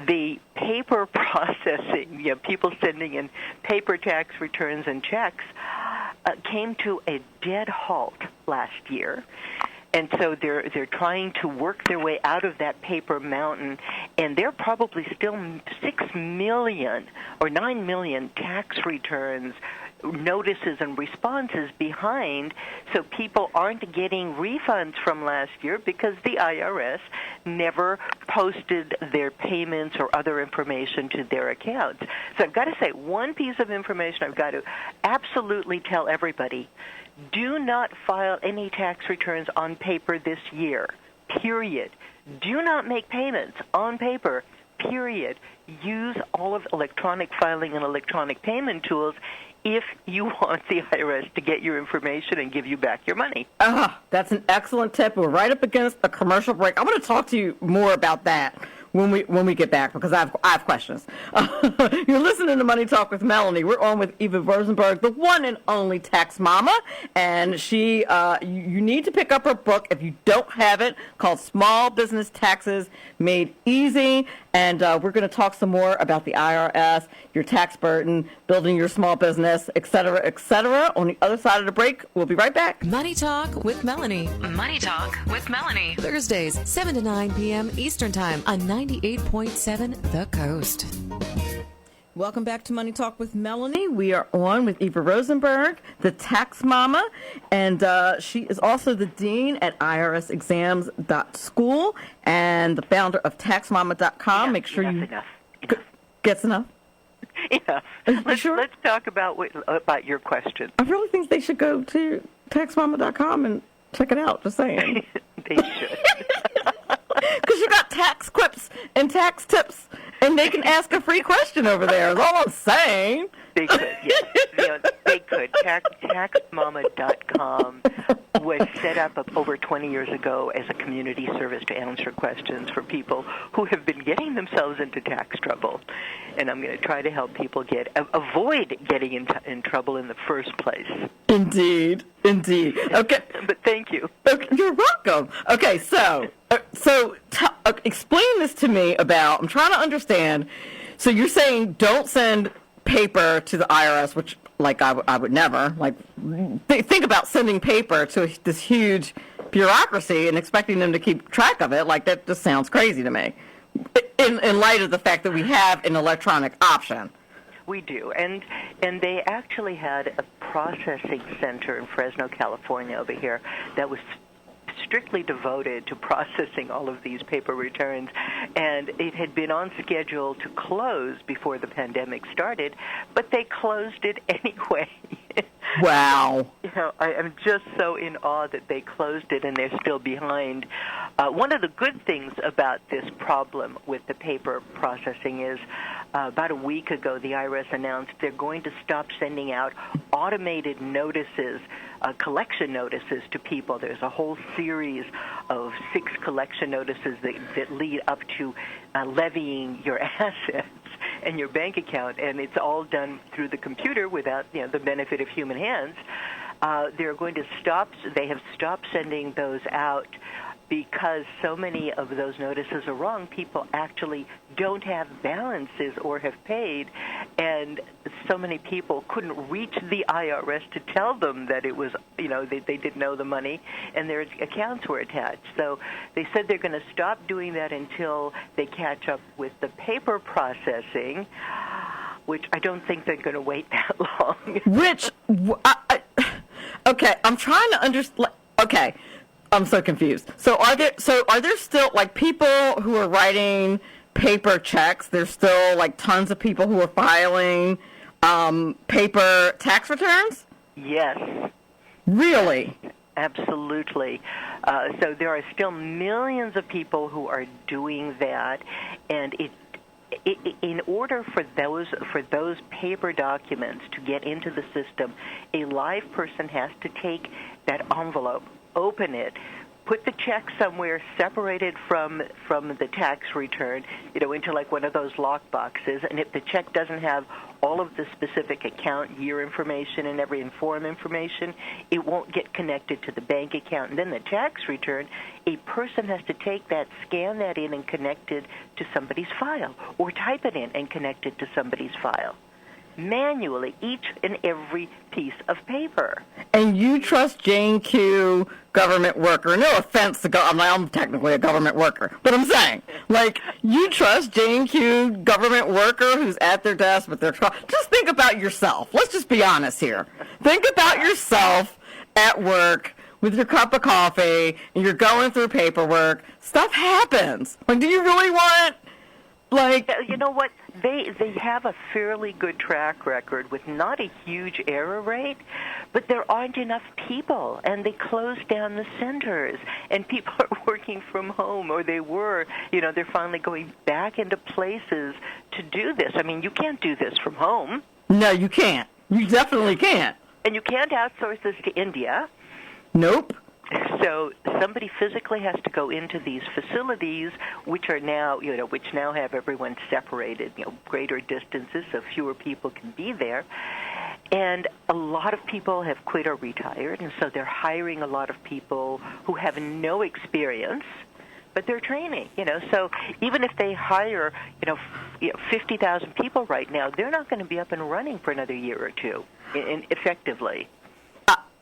the paper processing, people sending in paper tax returns and checks, came to a dead halt last year. And so they're trying to work their way out of that paper mountain, and they're probably still 6 million or 9 million tax returns, notices, and responses behind, so people aren't getting refunds from last year because the IRS never posted their payments or other information to their accounts. So I've got to say, one piece of information I've got to absolutely tell everybody: do not file any tax returns on paper this year, period. Do not make payments on paper, period. Use all of electronic filing and electronic payment tools if you want the IRS to get your information and give you back your money. That's an excellent tip. We're right up against a commercial break. I want to talk to you more about that when we get back, because I have questions. You're listening to Money Talk with Melanie. We're on with Eva Rosenberg, the one and only tax mama, and she you need to pick up her book if you don't have it, called Small Business Taxes Made Easy. And we're going to talk some more about the IRS, your tax burden, building your small business, et cetera, on the other side of the break. We'll be right back. Money Talk with Melanie. Money Talk with Melanie. Thursdays, 7 to 9 p.m. Eastern Time on 98.7 The Coast. Welcome back to Money Talk with Melanie. We are on with Eva Rosenberg, the tax mama, and she is also the dean at irsexams.school and the founder of TaxMama.com. Enough, Make sure enough. Gets enough? Enough. Let's talk about your question. I really think they should go to TaxMama.com and check it out, just saying. They should. Because you got tax quips and tax tips, and they can ask a free question over there, is all I'm saying. They could, yes. They could. TaxMama.com was set up over 20 years ago as a community service to answer questions for people who have been getting themselves into tax trouble. And I'm going to try to help people avoid getting in trouble in the first place. Indeed. Okay. But thank you. Okay, you're welcome. Okay, so explain this to me about, I'm trying to understand. So you're saying don't send paper to the IRS, which, like, I would never. Like, think about sending paper to this huge bureaucracy and expecting them to keep track of it. Like, that just sounds crazy to me, in light of the fact that we have an electronic option. We do, and they actually had a processing center in Fresno, California over here that was strictly devoted to processing all of these paper returns, and it had been on schedule to close before the pandemic started, but they closed it anyway. Wow. I am just so in awe that they closed it and they're still behind. One of the good things about this problem with the paper processing is about a week ago the IRS announced they're going to stop sending out automated notices, collection notices to people. There's a whole series of 6 collection notices that lead up to levying your assets and your bank account, and it's all done through the computer without the benefit of human hands. They're going to they have stopped sending those out because so many of those notices are wrong. People actually don't have balances or have paid, and so many people couldn't reach the IRS to tell them that it was, they didn't owe the money and their accounts were attached. So they said they're going to stop doing that until they catch up with the paper processing, which I don't think they're going to wait that long. Okay, I'm trying to understand. Okay. I'm so confused. So are there still, like, people who are writing paper checks? There's still, like, tons of people who are filing paper tax returns? Yes. Really? Absolutely. So there are still millions of people who are doing that, and in order for those paper documents to get into the system, a live person has to take that envelope, open it, put the check somewhere separated from the tax return, into like one of those lock boxes. And if the check doesn't have all of the specific account year information and every inform information, it won't get connected to the bank account. And then the tax return, a person has to take that, scan that in, and connect it to somebody's file, or type it in and connect it to somebody's file. Manually, each and every piece of paper. And you trust Jane Q, government worker. No offense to I'm technically a government worker, but I'm saying, like, you trust Jane Q, government worker who's at their desk with their just think about yourself. Let's just be honest here. Think about yourself at work with your cup of coffee, and you're going through paperwork. Stuff happens. Like, do you really want, like... You know what? They have a fairly good track record with not a huge error rate, but there aren't enough people, and they closed down the centers, and people are working from home, or they were. You know, they're finally going back into places to do this. I mean, you can't do this from home. No, you can't. You definitely can't. And you can't outsource this to India. Nope. So somebody physically has to go into these facilities, which are now, which now have everyone separated, greater distances, so fewer people can be there. And a lot of people have quit or retired, and so they're hiring a lot of people who have no experience, but they're training. So even if they hire, 50,000 people right now, they're not going to be up and running for another year or two, effectively.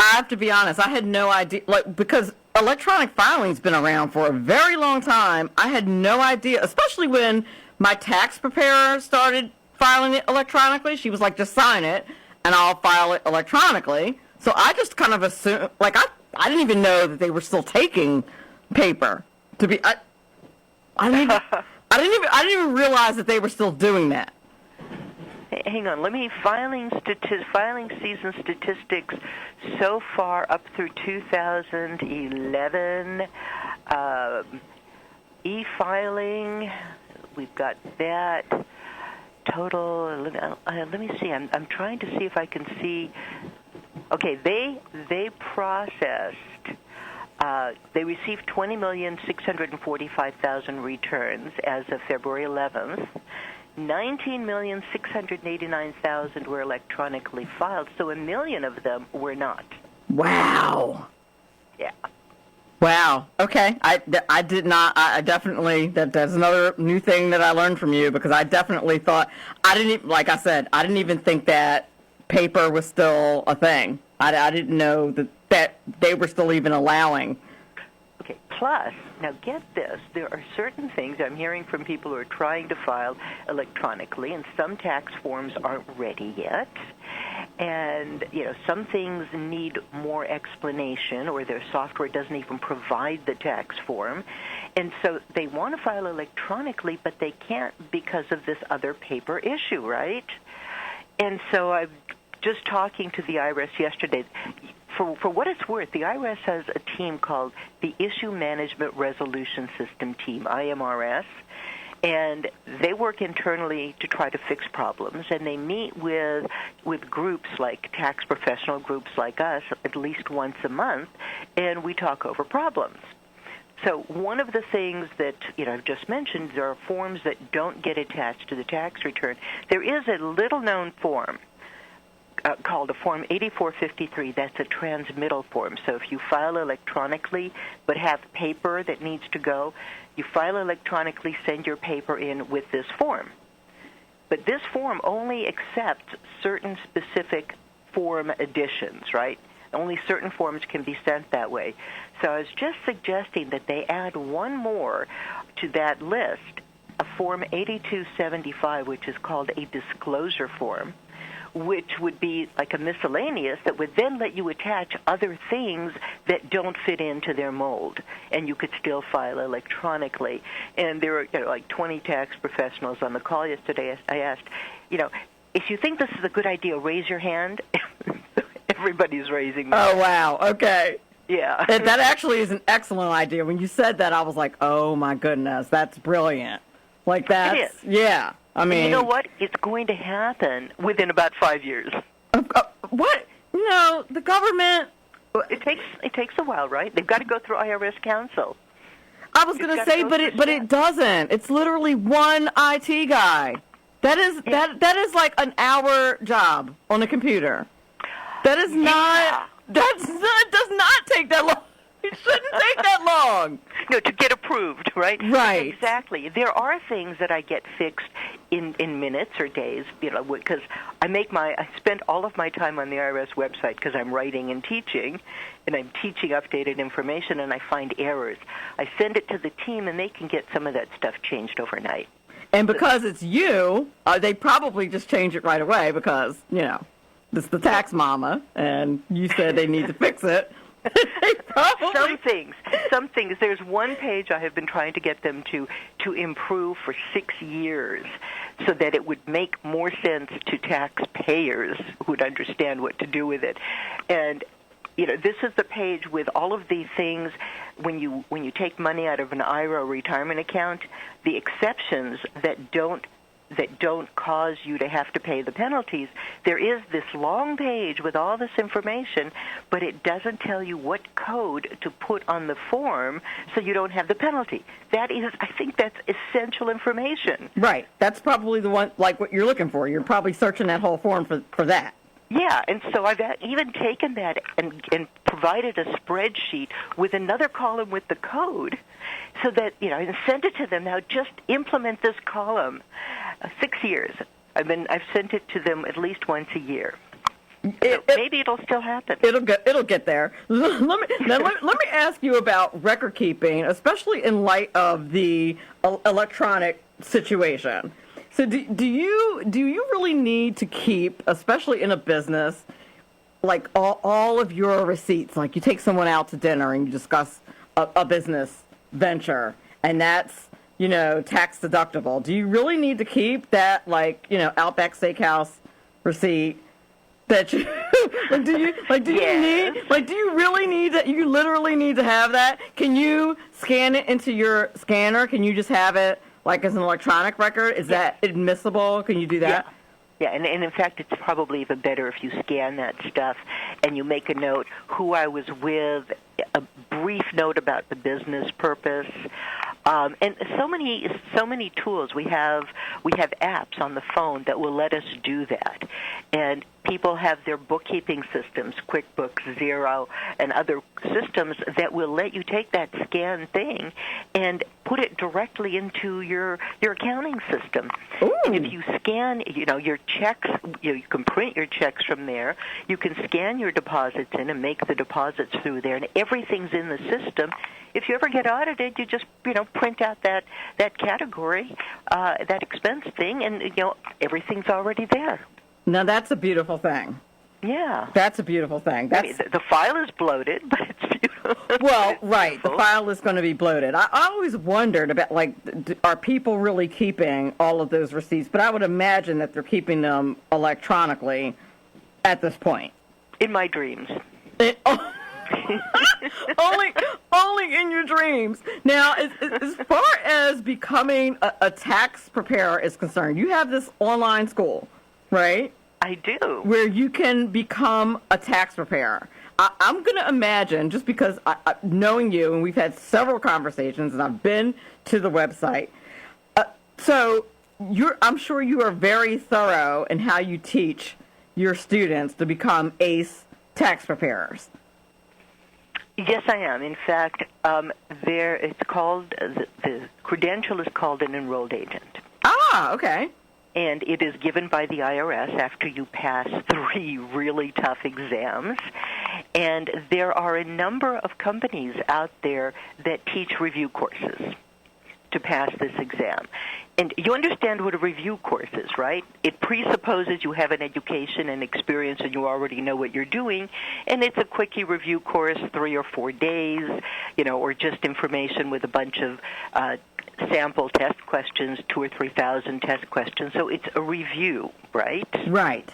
I have to be honest, I had no idea, because electronic filing's been around for a very long time. I had no idea, especially when my tax preparer started filing it electronically. She was like, just sign it, and I'll file it electronically. So I just kind of assumed, I didn't even know that they were still taking paper. I didn't even realize that they were still doing that. Hang on, let me filing season statistics so far up through 2011. E-filing, we've got that total. Let me see. I'm trying to see if I can see. Okay, they processed. They received 20,645,000 returns as of February 11th. 19,689,000 were electronically filed, so 1 million of them were not. Wow. Yeah. Wow. Okay. I did not. I definitely, that's another new thing that I learned from you, because I definitely thought, like I said, I didn't even think that paper was still a thing. I didn't know that they were still even allowing. Okay. Plus, now get this, there are certain things I'm hearing from people who are trying to file electronically, and some tax forms aren't ready yet. And, some things need more explanation, or their software doesn't even provide the tax form. And so they want to file electronically, but they can't because of this other paper issue, right? And so I'm just talking to the IRS yesterday. For what it's worth, the IRS has a team called the Issue Management Resolution System Team, IMRS, and they work internally to try to fix problems, and they meet with groups like tax professional groups like us at least once a month, and we talk over problems. So one of the things that I've just mentioned, there are forms that don't get attached to the tax return. There is a little-known form called a Form 8453. That's a transmittal form. So if you file electronically but have paper that needs to go, you file electronically, send your paper in with this form. But this form only accepts certain specific form additions, right? Only certain forms can be sent that way. So I was just suggesting that they add one more to that list, a Form 8275, which is called a disclosure form, which would be like a miscellaneous that would then let you attach other things that don't fit into their mold, and you could still file electronically. And there were like 20 tax professionals on the call yesterday. I asked, if you think this is a good idea, raise your hand. Everybody's raising their hand. Oh, wow. Okay. Yeah. That actually is an excellent idea. When you said that, I was like, oh, my goodness, that's brilliant. Like that. It is. Yeah. I mean, and you know what? It's going to happen within about 5 years. What? The government. It takes a while, right? They've got to go through IRS counsel. I was going to say, but it doesn't. It's literally one IT guy. That is like an hour job on a computer. That is not. Does not take that long. It shouldn't take that long. No, to get approved, right? Right. Exactly. There are things that I get fixed in minutes or days, because I spend all of my time on the IRS website because I'm writing and teaching updated information, and I find errors. I send it to the team, and they can get some of that stuff changed overnight. And because it's you, they probably just change it right away because, it's the TaxMama, and you said they need to fix it. Some things. There's one page I have been trying to get them to improve for 6 years so that it would make more sense to taxpayers who would understand what to do with it. And this is the page with all of these things. When you take money out of an IRA retirement account, the exceptions that don't cause you to have to pay the penalties, there is this long page with all this information, but it doesn't tell you what code to put on the form so you don't have the penalty. I think that's essential information. Right. That's probably the one, like what you're looking for. You're probably searching that whole form for that. Yeah, and so I've even taken that and provided a spreadsheet with another column with the code so that, and sent it to them. Now just implement this column. 6 years. I've sent it to them at least once a year. Maybe it'll still happen. It'll get there. Let me ask you about record keeping, especially in light of the electronic situation. So do you really need to keep, especially in a business, like all of your receipts? Like you take someone out to dinner and you discuss a business venture, and that's tax deductible. Do you really need to keep that, Outback Steakhouse receipt? That you do you really need that? You literally need to have that? Can you scan it into your scanner? Can you just have it like as an electronic record? Is that admissible? Can you do that? Yeah, and in fact, it's probably even better if you scan that stuff and you make a note who I was with, a brief note about the business purpose, and so many tools. We have apps on the phone that will let us do that, and people have their bookkeeping systems, QuickBooks, Xero, and other systems that will let you take that scan thing and put it directly into your accounting system. Ooh. And if you scan, your checks, you can print your checks from there. You can scan your deposits in and make the deposits through there, and everything's in the system. If you ever get audited, you just print out that category, that expense thing, and everything's already there. Now that's a beautiful thing. Yeah. That's a beautiful thing. The file is bloated, but it's beautiful. Well, right. The file is going to be bloated. I always wondered about, are people really keeping all of those receipts? But I would imagine that they're keeping them electronically at this point. In my dreams. Only in your dreams. Now, as far as becoming a tax preparer is concerned, you have this online school, right? I do. Where you can become a tax preparer. I'm going to imagine, just because knowing you, and we've had several conversations, and I've been to the website, so I'm sure you are very thorough in how you teach your students to become ACE tax preparers. Yes, I am. In fact, it's called, the credential is called an enrolled agent. Ah, okay. And it is given by the IRS after you pass 3 really tough exams. And there are a number of companies out there that teach review courses to pass this exam. And you understand what a review course is, right? It presupposes you have an education and experience and you already know what you're doing, and it's a quickie review course, 3 or 4 days, or just information with a bunch of sample test questions, 2,000 or 3,000 test questions. So it's a review, right? Right.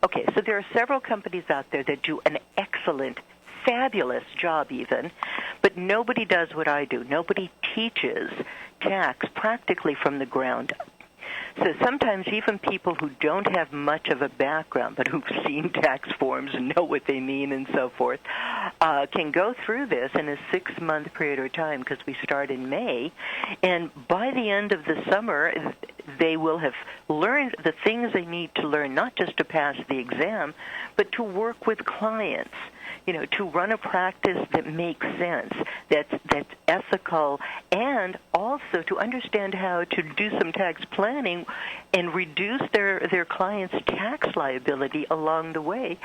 Okay, so there are several companies out there that do an excellent, fabulous job even, but nobody does what I do. Nobody teaches tax practically from the ground up. So sometimes even people who don't have much of a background but who've seen tax forms and know what they mean and so forth can go through this in a 6-month period of time, because we start in May. And by the end of the summer, they will have learned the things they need to learn, not just to pass the exam, but to work with clients, to run a practice that makes sense, that's ethical, and also to understand how to do some tax planning and reduce their clients' tax liability along the way.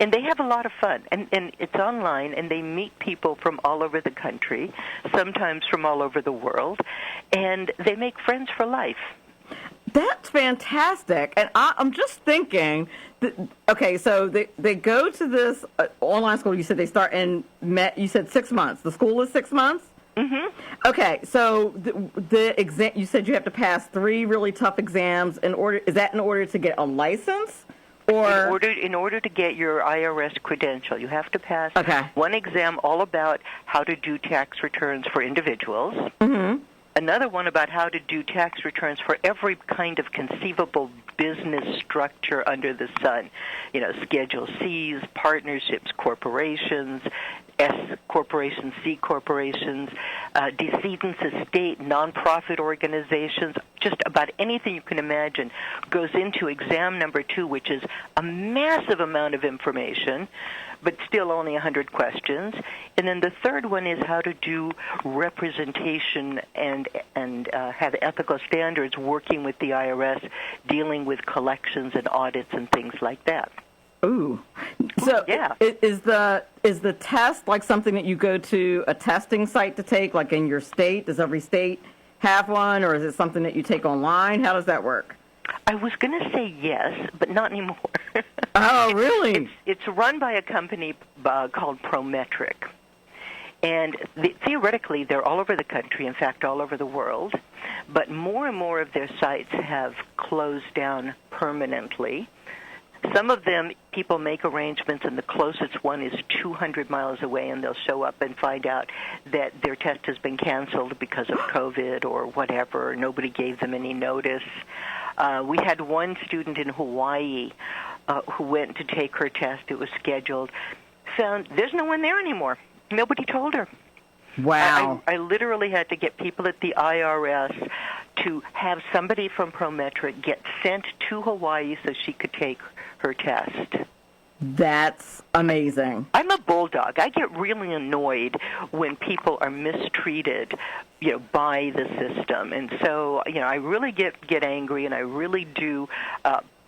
And they have a lot of fun. And it's online, and they meet people from all over the country, sometimes from all over the world, and they make friends for life. That's fantastic. And I'm just thinking, okay, so they go to this online school. You said they start you said 6 months. The school is 6 months? Mm-hmm. Okay, so the exam, you said you have to pass 3 really tough exams in order to get a license? Or in order to get your IRS credential, you have to pass Okay. one exam all about how to do tax returns for individuals. Mm-hmm. Another one about how to do tax returns for every kind of conceivable business structure under the sun. Schedule C's, partnerships, corporations, S corporations, C corporations, decedents, estate, nonprofit organizations, just about anything you can imagine goes into exam number 2, which is a massive amount of information, but still only 100 questions. And then the third one is how to do representation and have ethical standards working with the IRS, dealing with collections and audits and things like that. Ooh. So yeah. Is the test like something that you go to a testing site to take, like in your state? Does every state have one, or is it something that you take online? How does that work? I was going to say yes, but not anymore. Oh, really? It's run by a company called Prometric. And theoretically, they're all over the country, in fact, all over the world. But more and more of their sites have closed down permanently. Some of them, people make arrangements, and the closest one is 200 miles away, and they'll show up and find out that their test has been canceled because of COVID or whatever. Nobody gave them any notice. We had one student in Hawaii who went to take her test. It was scheduled. Found there's no one there anymore. Nobody told her. Wow. I literally had to get people at the IRS to have somebody from Prometric get sent to Hawaii so she could take her test. That's amazing. I'm a bulldog. I get really annoyed when people are mistreated, by the system. And so, I really get angry, and I really do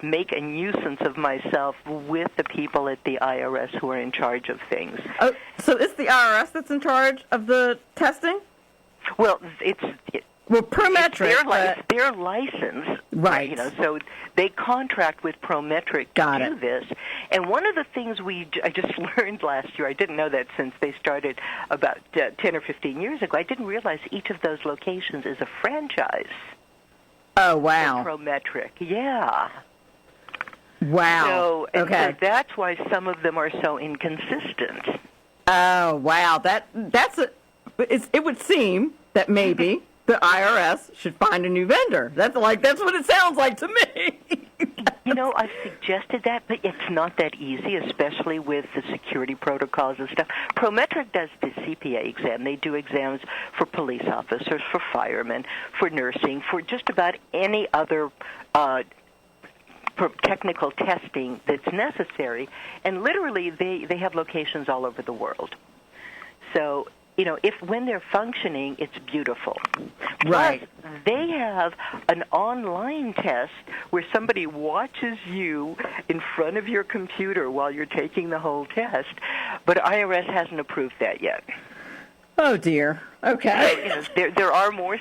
make a nuisance of myself with the people at the IRS who are in charge of things. Oh, so it's the IRS that's in charge of the testing? Well, Prometric. It's their license. Right. So they contract with Prometric Got to it. do this. And one of the things I just learned last year, I didn't know that since they started about 10 or 15 years ago, I didn't realize each of those locations is a franchise. Oh, wow. Prometric, yeah. Wow. So okay. So that's why some of them are so inconsistent. Oh, wow. It would seem that maybe the IRS should find a new vendor. That's what it sounds like to me. I've suggested that, but it's not that easy, especially with the security protocols and stuff. Prometric does the CPA exam. They do exams for police officers, for firemen, for nursing, for just about any other technical testing that's necessary. And literally, they have locations all over the world. So, when they're functioning, it's beautiful. Right. Plus, they have an online test where somebody watches you in front of your computer while you're taking the whole test, but IRS hasn't approved that yet. Oh, dear. Okay. So, there are more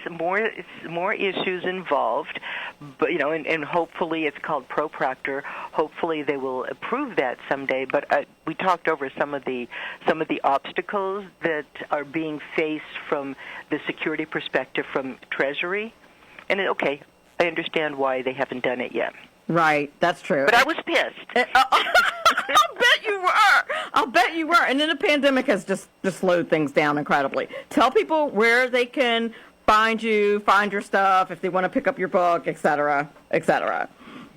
issues involved, but and hopefully it's called ProProctor. Hopefully they will approve that someday. But we talked over some of the obstacles that are being faced from the security perspective from Treasury, and I understand why they haven't done it yet. Right. That's true. But I was pissed. I'll bet you were. And then the pandemic has just slowed things down incredibly. Tell people where they can find you, find your stuff, if they want to pick up your book, et cetera, et cetera.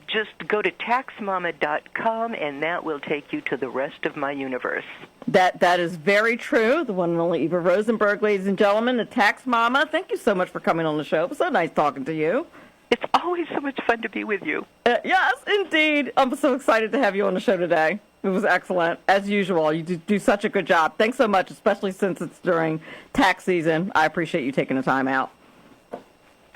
Just go to TaxMama.com, and that will take you to the rest of my universe. That is very true. The one and only Eva Rosenberg, ladies and gentlemen, the Tax Mama. Thank you so much for coming on the show. It was so nice talking to you. It's always so much fun to be with you. Yes, indeed. I'm so excited to have you on the show today. It was excellent, as usual. You do such a good job. Thanks so much, especially since it's during tax season. I appreciate you taking the time out.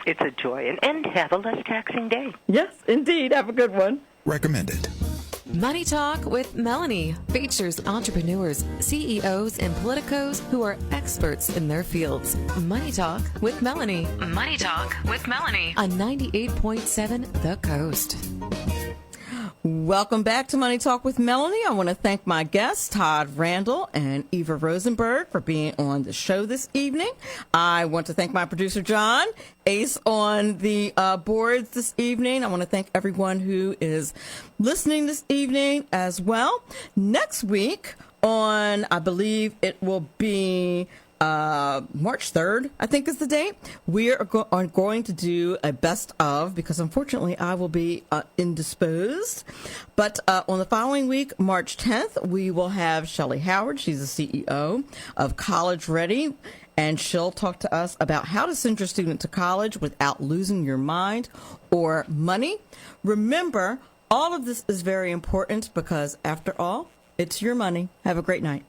It's a joy. And have a less taxing day. Yes, indeed. Have a good one. Recommended. Money Talk with Melanie features entrepreneurs, CEOs, and politicos who are experts in their fields. Money Talk with Melanie. Money Talk with Melanie on 98.7 The Coast. Welcome back to Money Talk with Melanie. I want to thank my guests, Todd, Randall, and Eva Rosenberg, for being on the show this evening. I want to thank my producer, John, Ace on the boards this evening. I want to thank everyone who is listening this evening as well. Next week on, I believe it will be March 3rd, I think is the date. We are going to do a best of, because unfortunately I will be indisposed. But on the following week, March 10th, we will have Shelley Howard. She's the CEO of College Ready, and she'll talk to us about how to send your student to college without losing your mind or money. Remember, all of this is very important because, after all, it's your money. Have a great night.